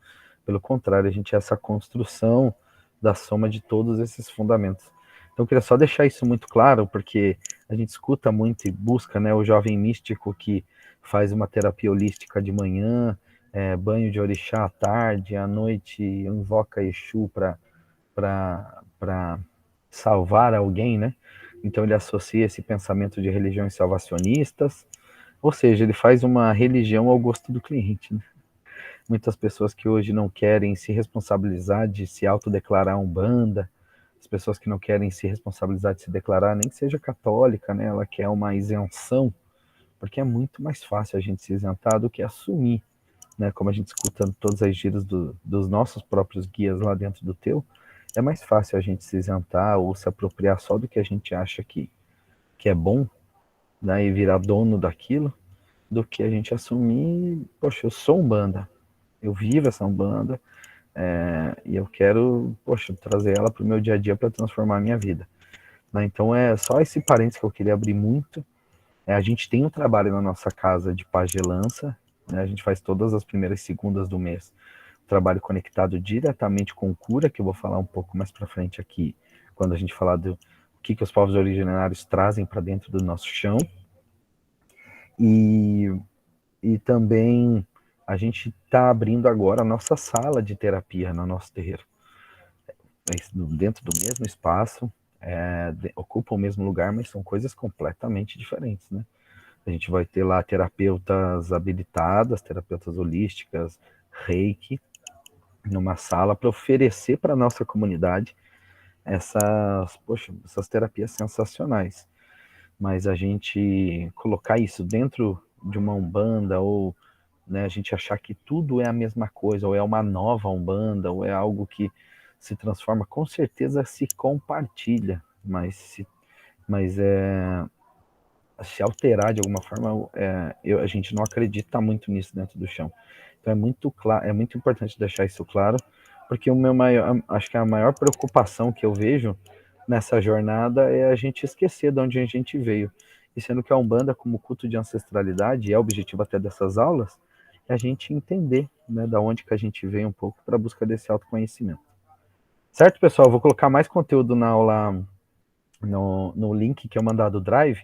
Pelo contrário, a gente é essa construção da soma de todos esses fundamentos. Então, eu queria só deixar isso muito claro, porque a gente escuta muito e busca, né, o jovem místico que faz uma terapia holística de manhã, banho de orixá à tarde, à noite invoca Exu para salvar alguém, né? Então ele associa esse pensamento de religiões salvacionistas, ou seja, ele faz uma religião ao gosto do cliente, né? Muitas pessoas que hoje não querem se responsabilizar de se autodeclarar umbanda, as pessoas que não querem se responsabilizar de se declarar, nem que seja católica, né? Ela quer uma isenção, porque é muito mais fácil a gente se isentar do que assumir, né? Como a gente escuta todas as gírias dos nossos próprios guias lá dentro do teu, é mais fácil a gente se isentar ou se apropriar só do que a gente acha que é bom, né? E virar dono daquilo, do que a gente assumir, poxa, eu sou umbanda, eu vivo essa umbanda, e eu quero, poxa, trazer ela para o meu dia a dia para transformar a minha vida. Né? Então é só esse parênteses que eu queria abrir muito. A gente tem um trabalho na nossa casa de pagelança, né? A gente faz todas as primeiras segundas do mês, trabalho conectado diretamente com cura, que eu vou falar um pouco mais para frente aqui, quando a gente falar do que os povos originários trazem para dentro do nosso chão. E também a gente está abrindo agora a nossa sala de terapia no nosso terreiro. Dentro do mesmo espaço, ocupa o mesmo lugar, mas são coisas completamente diferentes, né? A gente vai ter lá terapeutas habilitadas, terapeutas holísticas, reiki, numa sala para oferecer para a nossa comunidade essas terapias sensacionais. Mas a gente colocar isso dentro de uma umbanda, ou, né, a gente achar que tudo é a mesma coisa, ou é uma nova umbanda, ou é algo que se transforma, com certeza se compartilha, mas se alterar de alguma forma, a gente não acredita muito nisso dentro do chão. Então é muito importante deixar isso claro, porque acho que a maior preocupação que eu vejo nessa jornada é a gente esquecer de onde a gente veio. E sendo que a Umbanda, como culto de ancestralidade, é o objetivo até dessas aulas, é a gente entender, né, da onde que a gente veio um pouco para a busca desse autoconhecimento. Certo, pessoal? Eu vou colocar mais conteúdo na aula no link que eu mandar do Drive,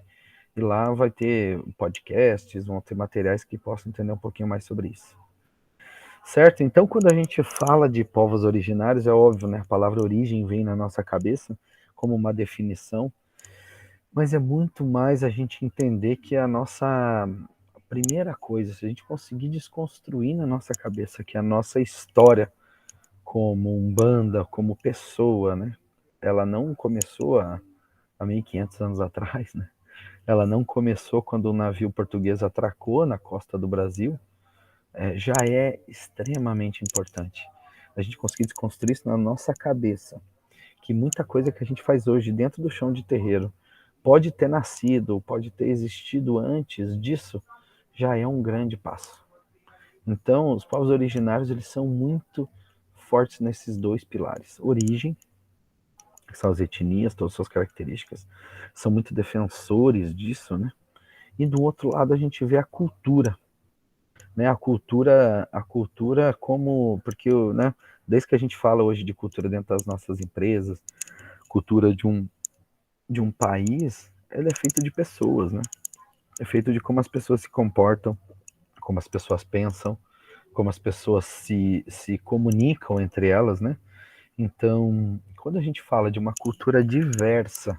e lá vai ter podcasts, vão ter materiais que possam entender um pouquinho mais sobre isso. Certo? Então, quando a gente fala de povos originários, é óbvio, né? A palavra origem vem na nossa cabeça como uma definição, mas é muito mais a gente entender que a nossa primeira coisa, se a gente conseguir desconstruir na nossa cabeça que a nossa história como umbanda, como pessoa, né? Ela não começou há 1500 anos atrás, né? Ela não começou quando o navio português atracou na costa do Brasil, já é extremamente importante. A gente conseguir desconstruir isso na nossa cabeça, que muita coisa que a gente faz hoje dentro do chão de terreiro pode ter nascido, pode ter existido antes disso, já é um grande passo. Então, os povos originários, eles são muito fortes nesses dois pilares. Origem, que são as etnias, todas as suas características, são muito defensores disso, né? E do outro lado a gente vê a cultura, né? A cultura como, porque, né? Desde que a gente fala hoje de cultura dentro das nossas empresas, cultura de um país, ela é feita de pessoas, né? É feito de como as pessoas se comportam, como as pessoas pensam, como as pessoas se comunicam entre elas, né? Então, quando a gente fala de uma cultura diversa,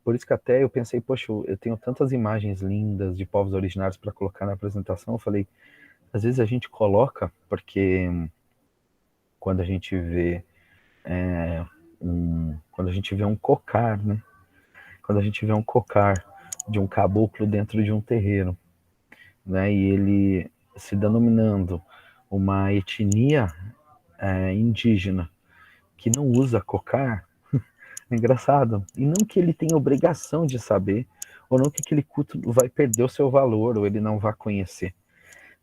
por isso que até eu pensei, poxa, eu tenho tantas imagens lindas de povos originários para colocar na apresentação, eu falei, às vezes a gente coloca, porque quando a gente vê quando a gente vê um cocar, né? Quando a gente vê um cocar de um caboclo dentro de um terreiro, né? E ele se denominando uma etnia indígena que não usa cocar, é engraçado. E não que ele tenha obrigação de saber, ou não que aquele culto vai perder o seu valor, ou ele não vai conhecer.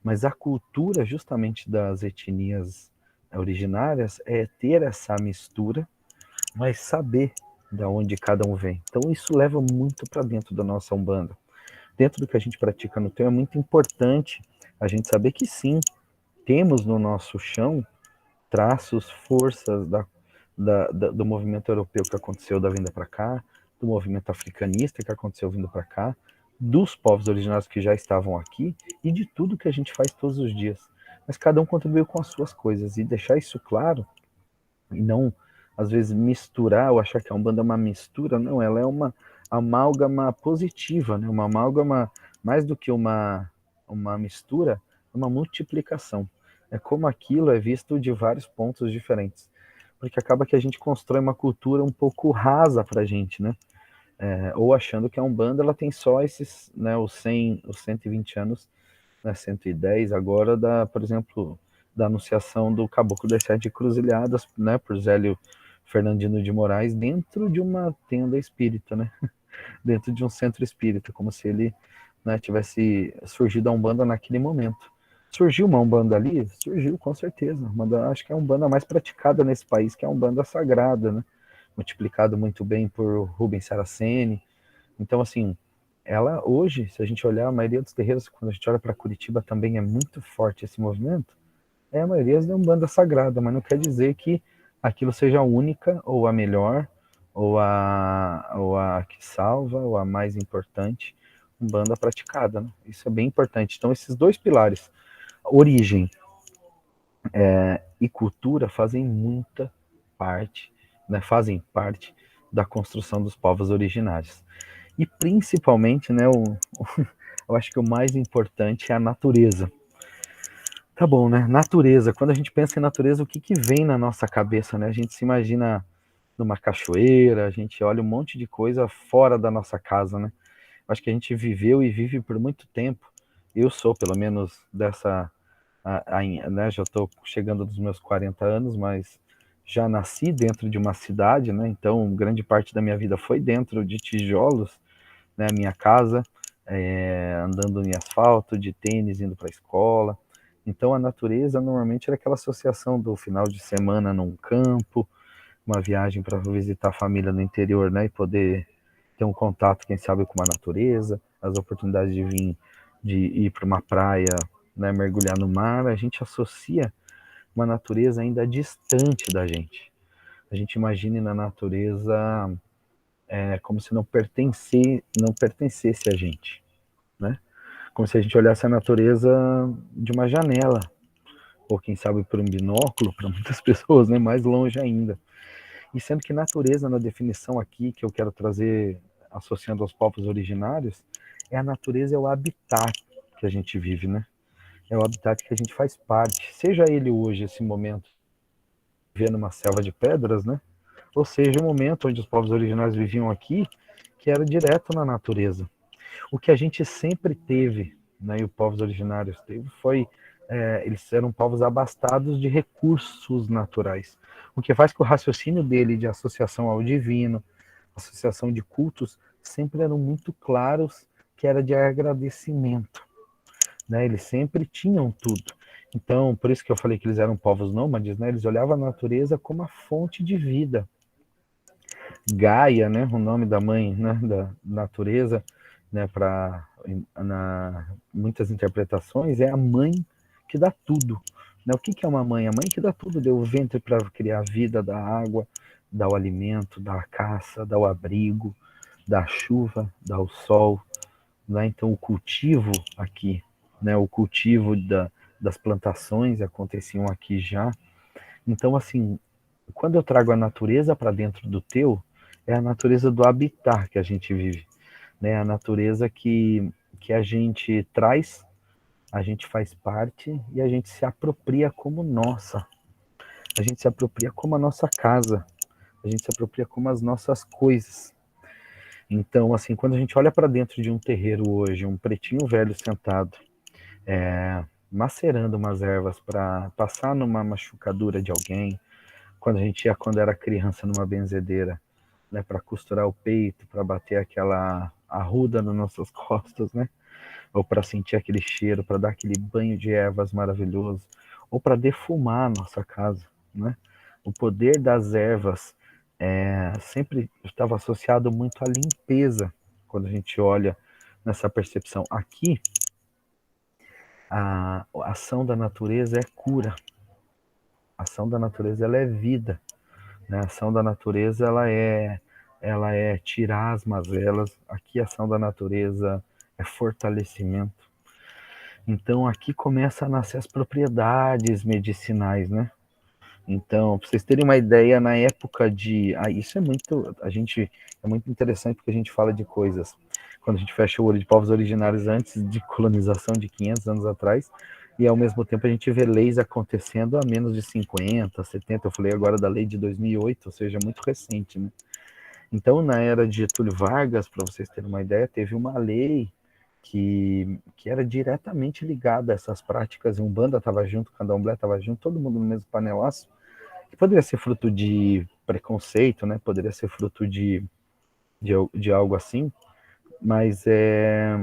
Mas a cultura justamente das etnias originárias é ter essa mistura, mas saber de onde cada um vem. Então isso leva muito para dentro da nossa Umbanda. Dentro do que a gente pratica no Teu, é muito importante a gente saber que sim, temos no nosso chão traços, forças do movimento europeu que aconteceu da vinda para cá, do movimento africanista que aconteceu vindo para cá, dos povos originários que já estavam aqui e de tudo que a gente faz todos os dias. Mas cada um contribuiu com as suas coisas, e deixar isso claro, e não, às vezes, misturar ou achar que a Umbanda é uma mistura. Não, ela é uma amálgama positiva, né? Uma amálgama, mais do que uma mistura, é uma multiplicação. É como aquilo é visto de vários pontos diferentes, porque acaba que a gente constrói uma cultura um pouco rasa para a gente, né? Ou achando que a Umbanda ela tem só esses, né, os 100, os 120 anos, né, 110 agora, por exemplo, da anunciação do Caboclo das Sete Encruzilhadas, né, por Zélio Fernandino de Moraes, dentro de uma tenda espírita, né, dentro de um centro espírita, como se ele, né, tivesse surgido a Umbanda naquele momento. Surgiu uma Umbanda ali? Surgiu, com certeza. Acho que é a Umbanda mais praticada nesse país, que é a Umbanda sagrada, né, multiplicado muito bem por Rubens Saraceni. Então, assim, ela hoje, se a gente olhar, a maioria dos terreiros, quando a gente olha para Curitiba, também é muito forte esse movimento. A maioria é Umbanda sagrada, mas não quer dizer que aquilo seja a única, ou a melhor, ou a que salva, ou a mais importante Umbanda praticada, né? Isso é bem importante. Então, esses dois pilares, origem e cultura, fazem muita parte, né? Fazem parte da construção dos povos originários. E principalmente, né, eu acho que o mais importante é a natureza. Tá bom, né? Natureza. Quando a gente pensa em natureza, o que que vem na nossa cabeça, né? A gente se imagina numa cachoeira, a gente olha um monte de coisa fora da nossa casa, né? Eu acho que a gente viveu e vive por muito tempo. Eu sou, pelo menos, né? Já estou chegando dos meus 40 anos, mas já nasci dentro de uma cidade, né? Então, grande parte da minha vida foi dentro de tijolos, né, minha casa, andando em asfalto, de tênis, indo para a escola. Então a natureza normalmente era aquela associação do final de semana num campo, uma viagem para visitar a família no interior, né, e poder ter um contato, quem sabe, com a natureza, as oportunidades de ir para uma praia, né, mergulhar no mar. A gente associa uma natureza ainda distante da gente. A gente imagina na natureza como se não pertencesse a gente, né? Como se a gente olhasse a natureza de uma janela, ou quem sabe por um binóculo, para muitas pessoas, né? Mais longe ainda. E sendo que natureza, na definição aqui que eu quero trazer, associando aos povos originários, a natureza é o habitat que a gente vive, né? É o habitat que a gente faz parte. Seja ele hoje, esse momento, vivendo numa selva de pedras, né? Ou seja, o momento onde os povos originários viviam aqui, que era direto na natureza. O que a gente sempre teve, né, e os povos originários teve, foi eles eram povos abastados de recursos naturais, o que faz que o raciocínio dele de associação ao divino, associação de cultos, sempre eram muito claros, que era de agradecimento, né? Eles sempre tinham tudo. Então, por isso que eu falei que eles eram povos nômades, né? Eles olhavam a natureza como a fonte de vida. Gaia, né, o nome da mãe, né, da natureza, né, para muitas interpretações é a mãe que dá tudo. Né? O que, que é uma mãe? A mãe que dá tudo, deu o ventre para criar a vida, dá água, dá o alimento, dá a caça, dá o abrigo, dá a chuva, dá o sol. Né? Então o cultivo aqui, né, o cultivo das plantações aconteciam aqui já. Então, assim, quando eu trago a natureza para dentro do teu, é a natureza do habitat que a gente vive, né? A natureza que a gente traz, a gente faz parte e a gente se apropria como nossa. A gente se apropria como a nossa casa. A gente se apropria como as nossas coisas. Então, assim, quando a gente olha para dentro de um terreiro hoje, um pretinho velho sentado, macerando umas ervas para passar numa machucadura de alguém, quando a gente ia, quando era criança, numa benzedeira, né, para costurar o peito, para bater aquela arruda nas nossas costas, né, ou para sentir aquele cheiro, para dar aquele banho de ervas maravilhoso, ou para defumar a nossa casa, né? O poder das ervas sempre estava associado muito à limpeza, quando a gente olha nessa percepção. Aqui, a ação da natureza é cura, a ação da natureza ela é vida. Né? A ação da natureza ela é tirar as mazelas. Aqui a ação da natureza é fortalecimento. Então aqui começa a nascer as propriedades medicinais, né? Então, para vocês terem uma ideia, na época de. Isso é muito. É muito interessante porque a gente fala de coisas. Quando a gente fecha o olho de povos originários antes de colonização de 500 anos atrás, e ao mesmo tempo a gente vê leis acontecendo há menos de 50, 70. Eu falei agora da lei de 2008, ou seja, muito recente, né? Então, na era de Getúlio Vargas, para vocês terem uma ideia, teve uma lei que era diretamente ligada a essas práticas. A Umbanda estava junto, o Candomblé estava junto, todo mundo no mesmo panelaço, que poderia ser fruto de preconceito, né? Poderia ser fruto de algo assim, mas é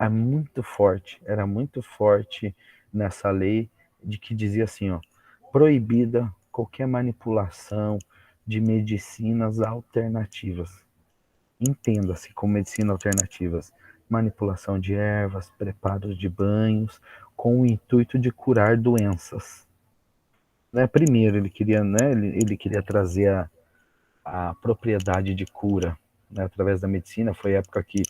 muito forte, era muito forte nessa lei de que dizia assim, ó, proibida qualquer manipulação de medicinas alternativas. Entenda-se como medicina alternativas, manipulação de ervas, preparos de banhos, com o intuito de curar doenças. Né? Primeiro, ele queria trazer a propriedade de cura, né, através da medicina. Foi a época que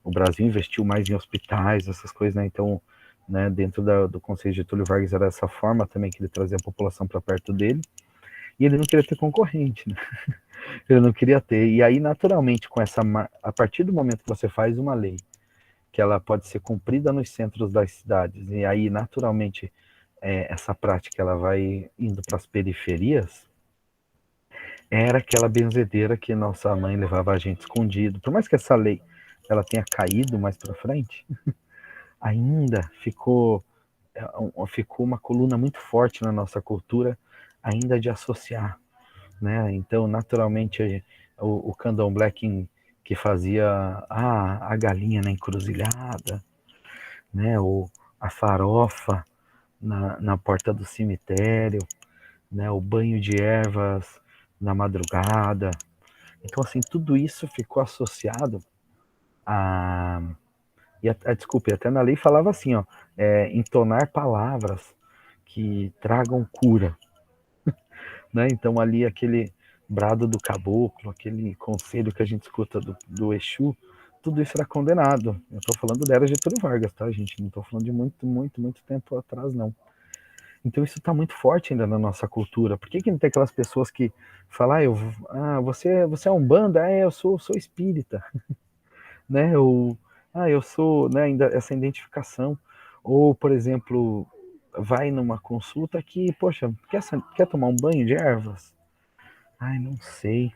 o Brasil investiu mais em hospitais, essas coisas, né? Então, né, dentro do Conselho de Getúlio Vargas era dessa forma também que ele trazia a população para perto dele. E ele não queria ter concorrente, né? Ele não queria ter. E aí, naturalmente, a partir do momento que você faz uma lei que ela pode ser cumprida nos centros das cidades, e aí, naturalmente, essa prática ela vai indo para as periferias, era aquela benzedeira que nossa mãe levava a gente escondido. Por mais que essa lei ela tenha caído mais para frente, ainda ficou uma coluna muito forte na nossa cultura, ainda de associar, né? Então, naturalmente, o candomblé que fazia a galinha na encruzilhada, né? A farofa na porta do cemitério, né? O banho de ervas na madrugada. Então, assim, tudo isso ficou associado a. Desculpe, até na lei falava assim, ó, entonar palavras que tragam cura, né? Então, ali, aquele brado do caboclo, aquele conselho que a gente escuta do Exu, tudo isso era condenado. Eu estou falando da era Getúlio Vargas, tá, gente? Não estou falando de muito, muito, muito tempo atrás, não. Então isso está muito forte ainda na nossa cultura. Por que não tem aquelas pessoas que falam, você é umbanda? Eu sou espírita, né? Ou, eu sou, né, ainda essa identificação. Ou, por exemplo, vai numa consulta que, poxa, quer tomar um banho de ervas? Ai, não sei.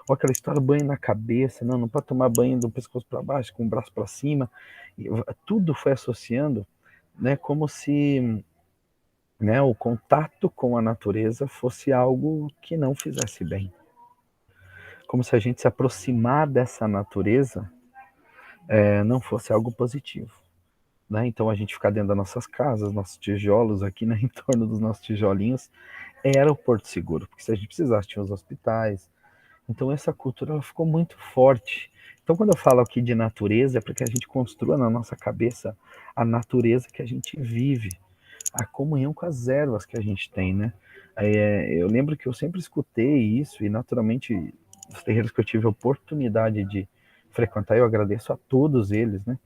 Ou aquela história, banho na cabeça, não pode tomar banho do pescoço para baixo, com o braço para cima. E tudo foi associando, né, como se, né, o contato com a natureza fosse algo que não fizesse bem. Como se a gente se aproximar dessa natureza não fosse algo positivo. Né? Então a gente ficar dentro das nossas casas, nossos tijolos aqui, né, em torno dos nossos tijolinhos, era o porto seguro, porque se a gente precisasse tinha os hospitais. Então essa cultura ela ficou muito forte. Então quando eu falo aqui de natureza é porque a gente construa na nossa cabeça a natureza que a gente vive, a comunhão com as ervas que a gente tem, né? Eu lembro que eu sempre escutei isso e naturalmente os terreiros que eu tive a oportunidade de frequentar, eu agradeço a todos eles, né?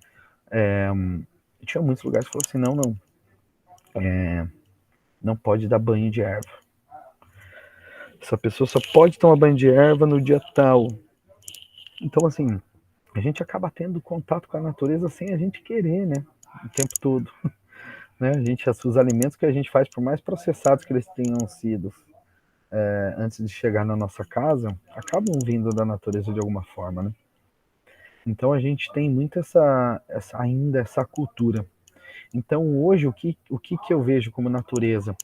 Tinha muitos lugares que falaram assim, não pode dar banho de erva. Essa pessoa só pode tomar banho de erva no dia tal. Então, assim, a gente acaba tendo contato com a natureza sem a gente querer, né? O tempo todo. Né? Os alimentos que a gente faz, por mais processados que eles tenham sido antes de chegar na nossa casa, acabam vindo da natureza de alguma forma, né? Então a gente tem muito ainda essa cultura. Então hoje o que eu vejo como natureza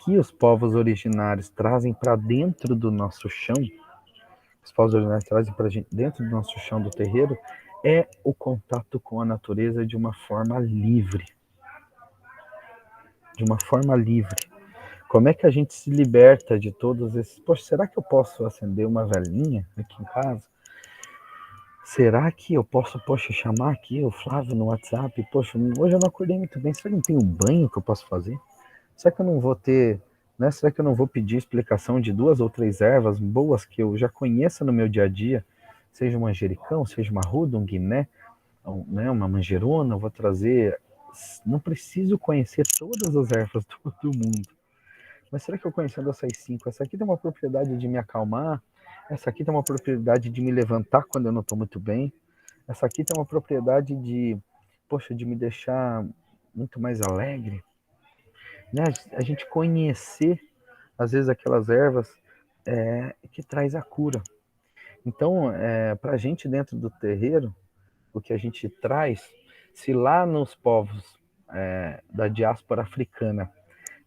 que os povos originários trazem para dentro do nosso chão, os povos originários trazem para dentro do nosso chão do terreiro, é o contato com a natureza de uma forma livre. De uma forma livre. Como é que a gente se liberta de todos esses... Poxa, será que eu posso acender uma velhinha aqui em casa? Será que eu posso, chamar aqui o Flávio no WhatsApp? Poxa, hoje eu não acordei muito bem. Será que não tem um banho que eu posso fazer? Será que eu não vou ter... Né? Será que eu não vou pedir explicação de 2 ou 3 ervas boas que eu já conheço no meu dia a dia? Seja um manjericão, seja uma arruda, um guiné, né, uma manjerona, eu vou trazer... Não preciso conhecer todas as ervas do mundo. Mas será que eu conhecendo essas 5, essa aqui tem uma propriedade de me acalmar, essa aqui tem uma propriedade de me levantar quando eu não estou muito bem, essa aqui tem uma propriedade de, poxa, de me deixar muito mais alegre, né? A gente conhecer, às vezes, aquelas ervas que traz a cura. Então, para a gente dentro do terreiro, o que a gente traz, se lá nos povos da diáspora africana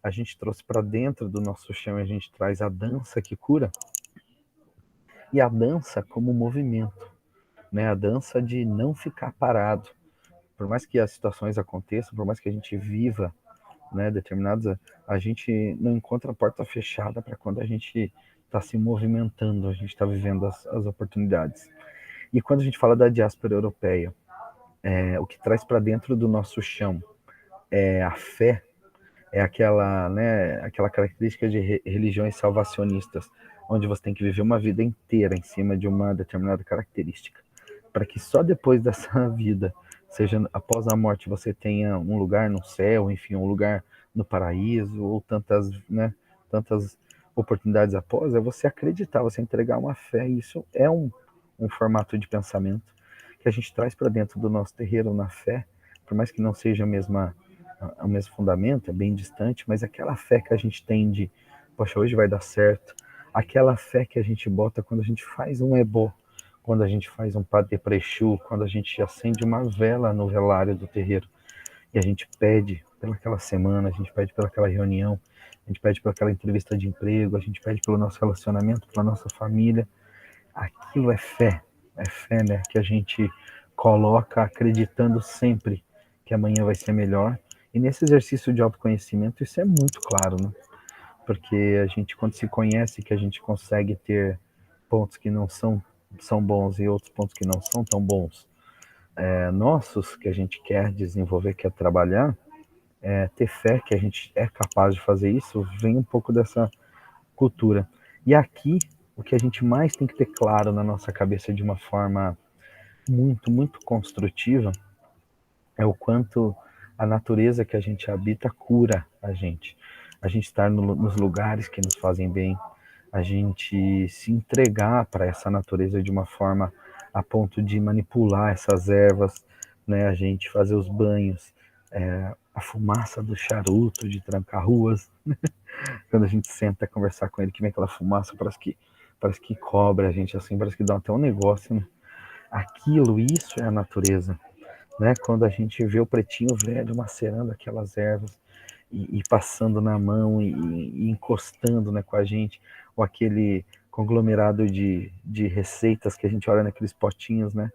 a gente trouxe para dentro do nosso chão, a gente traz a dança que cura, e a dança como movimento, né? A dança de não ficar parado. Por mais que as situações aconteçam, por mais que a gente viva, né, determinadas, a gente não encontra a porta fechada para quando a gente está se movimentando, a gente está vivendo as oportunidades. E quando a gente fala da diáspora europeia, o que traz para dentro do nosso chão é a fé, é aquela, né, aquela característica de religiões salvacionistas, onde você tem que viver uma vida inteira em cima de uma determinada característica, para que só depois dessa vida, seja após a morte, você tenha um lugar no céu, enfim, um lugar no paraíso, ou tantas, né, tantas oportunidades após, é você acreditar, você entregar uma fé. Isso é um formato de pensamento que a gente traz para dentro do nosso terreiro na fé, por mais que não seja o mesmo fundamento, é bem distante, mas aquela fé que a gente tem de, poxa, hoje vai dar certo, aquela fé que a gente bota quando a gente faz um ebó, quando a gente faz um padre prexu, quando a gente acende uma vela no velário do terreiro, e a gente pede pelaquela semana, a gente pede pelaquela reunião, a gente pede pelaquela entrevista de emprego, a gente pede pelo nosso relacionamento, pela nossa família. Aquilo é fé, né? Que a gente coloca acreditando sempre que amanhã vai ser melhor. E nesse exercício de autoconhecimento, isso é muito claro, né? Porque a gente, quando se conhece, que a gente consegue ter pontos que não são bons e outros pontos que não são tão bons, nossos, que a gente quer desenvolver, quer trabalhar, ter fé que a gente é capaz de fazer isso, vem um pouco dessa cultura. E aqui, o que a gente mais tem que ter claro na nossa cabeça de uma forma muito, muito construtiva é o quanto a natureza que a gente habita cura a gente. A gente estar nos lugares que nos fazem bem, a gente se entregar para essa natureza de uma forma a ponto de manipular essas ervas, né? A gente fazer os banhos, a fumaça do charuto, de trancar ruas, quando a gente senta a conversar com ele, que vem aquela fumaça, parece que cobra a gente assim, parece que dá até um negócio, né? Aquilo, isso é a natureza, né? Quando a gente vê o pretinho velho macerando aquelas ervas e passando na mão e encostando, né, com a gente, ou aquele conglomerado de receitas que a gente olha naqueles potinhos, né?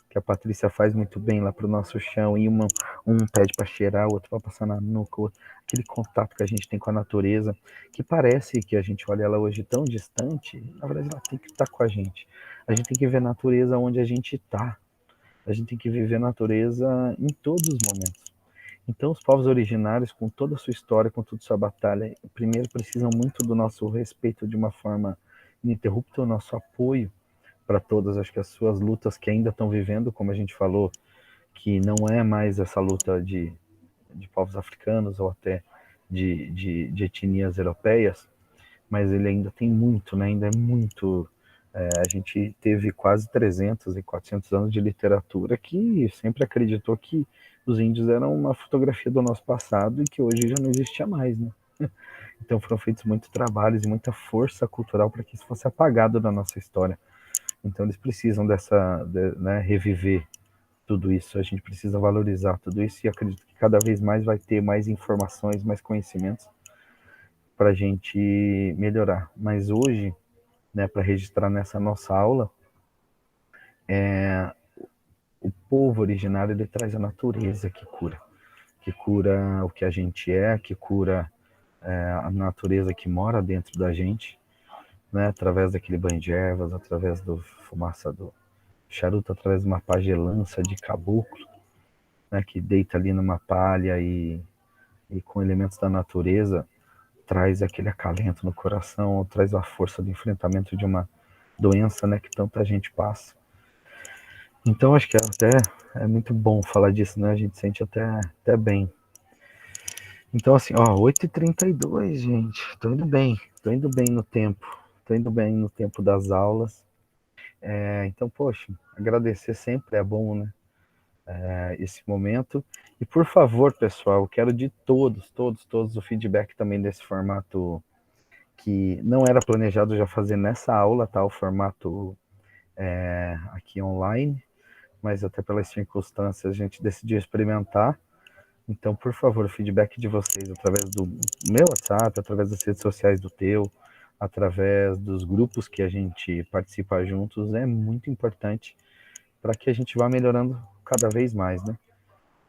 Que a Patrícia faz muito bem lá pro nosso chão, e um pede para cheirar, o outro para passar na nuca, aquele contato que a gente tem com a natureza, que parece que a gente olha ela hoje tão distante, na verdade ela tem que estar com a gente. A gente tem que ver a natureza onde a gente está. A gente tem que viver a natureza em todos os momentos. Então, os povos originários, com toda a sua história, com toda a sua batalha, primeiro precisam muito do nosso respeito de uma forma ininterrupta, o nosso apoio para todas, acho que as suas lutas que ainda estão vivendo, como a gente falou, que não é mais essa luta de povos africanos ou até de etnias europeias, mas ele ainda tem muito, né? Ainda é muito. A gente teve quase 300 e 400 anos de literatura que sempre acreditou que os índios eram uma fotografia do nosso passado e que hoje já não existia mais, né? Então foram feitos muitos trabalhos e muita força cultural para que isso fosse apagado da nossa história. Então eles precisam né, reviver tudo isso, a gente precisa valorizar tudo isso, e acredito que cada vez mais vai ter mais informações, mais conhecimentos para a gente melhorar. Mas hoje, né, para registrar nessa nossa aula, o povo originário ele traz a natureza que cura o que a gente que cura a natureza que mora dentro da gente, né, através daquele banho de ervas, através do fumaça do charuto, através de uma pagelança de caboclo, né, que deita ali numa palha e com elementos da natureza traz aquele acalento no coração, traz a força do enfrentamento de uma doença, né, que tanta gente passa. Então acho que até é muito bom falar disso, né? A gente sente até bem. Então assim, ó, 8h32, gente. Tô indo bem no tempo. Tô indo bem no tempo das aulas. Então, poxa, agradecer sempre é bom, né? Esse momento. E por favor, pessoal, eu quero de todos o feedback também desse formato que não era planejado já fazer nessa aula, tá? O formato aqui online, mas até pelas circunstâncias a gente decidiu experimentar. Então, por favor, o feedback de vocês através do meu WhatsApp, através das redes sociais do teu, através dos grupos que a gente participa juntos, é muito importante para que a gente vá melhorando cada vez mais, né?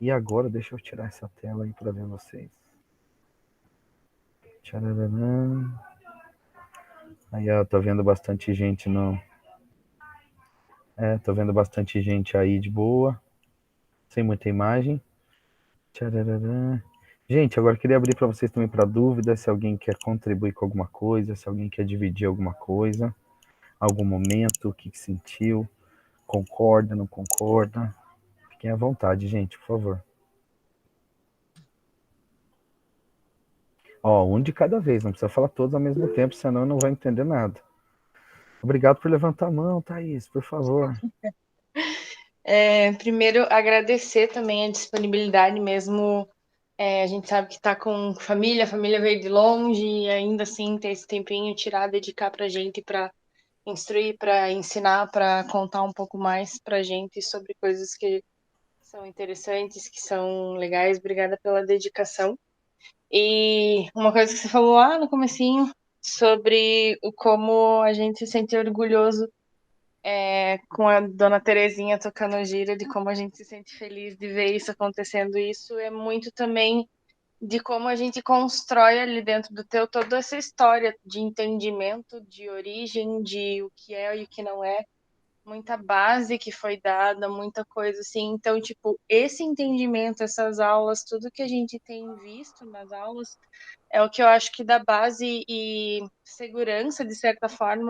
E agora, deixa eu tirar essa tela aí para ver vocês. Tchararanã. Aí, ó, tô vendo bastante gente no. Tô vendo bastante gente aí de boa, sem muita imagem. Tchararanã. Gente, agora eu queria abrir para vocês também para dúvida, se alguém quer contribuir com alguma coisa, se alguém quer dividir alguma coisa, algum momento, o que sentiu, concorda, não concorda. Fiquem à vontade, gente, por favor. Ó, um de cada vez, não precisa falar todos ao mesmo tempo, senão não vai entender nada. Obrigado por levantar a mão, Thaís, por favor. Primeiro, agradecer também a disponibilidade mesmo. A gente sabe que está com família, a família veio de longe, e ainda assim ter esse tempinho, tirar, dedicar para a gente, para instruir, para ensinar, para contar um pouco mais para a gente sobre coisas que são interessantes, que são legais. Obrigada pela dedicação. E uma coisa que você falou lá no comecinho, sobre o como a gente se sente orgulhoso com a dona Terezinha tocando gira, de como a gente se sente feliz de ver isso acontecendo. Isso é muito também de como a gente constrói ali dentro do teu toda essa história de entendimento, de origem, de o que é e o que não é, muita base que foi dada, muita coisa assim. Então, tipo, esse entendimento, essas aulas, tudo que a gente tem visto nas aulas, é o que eu acho que dá base e segurança, de certa forma,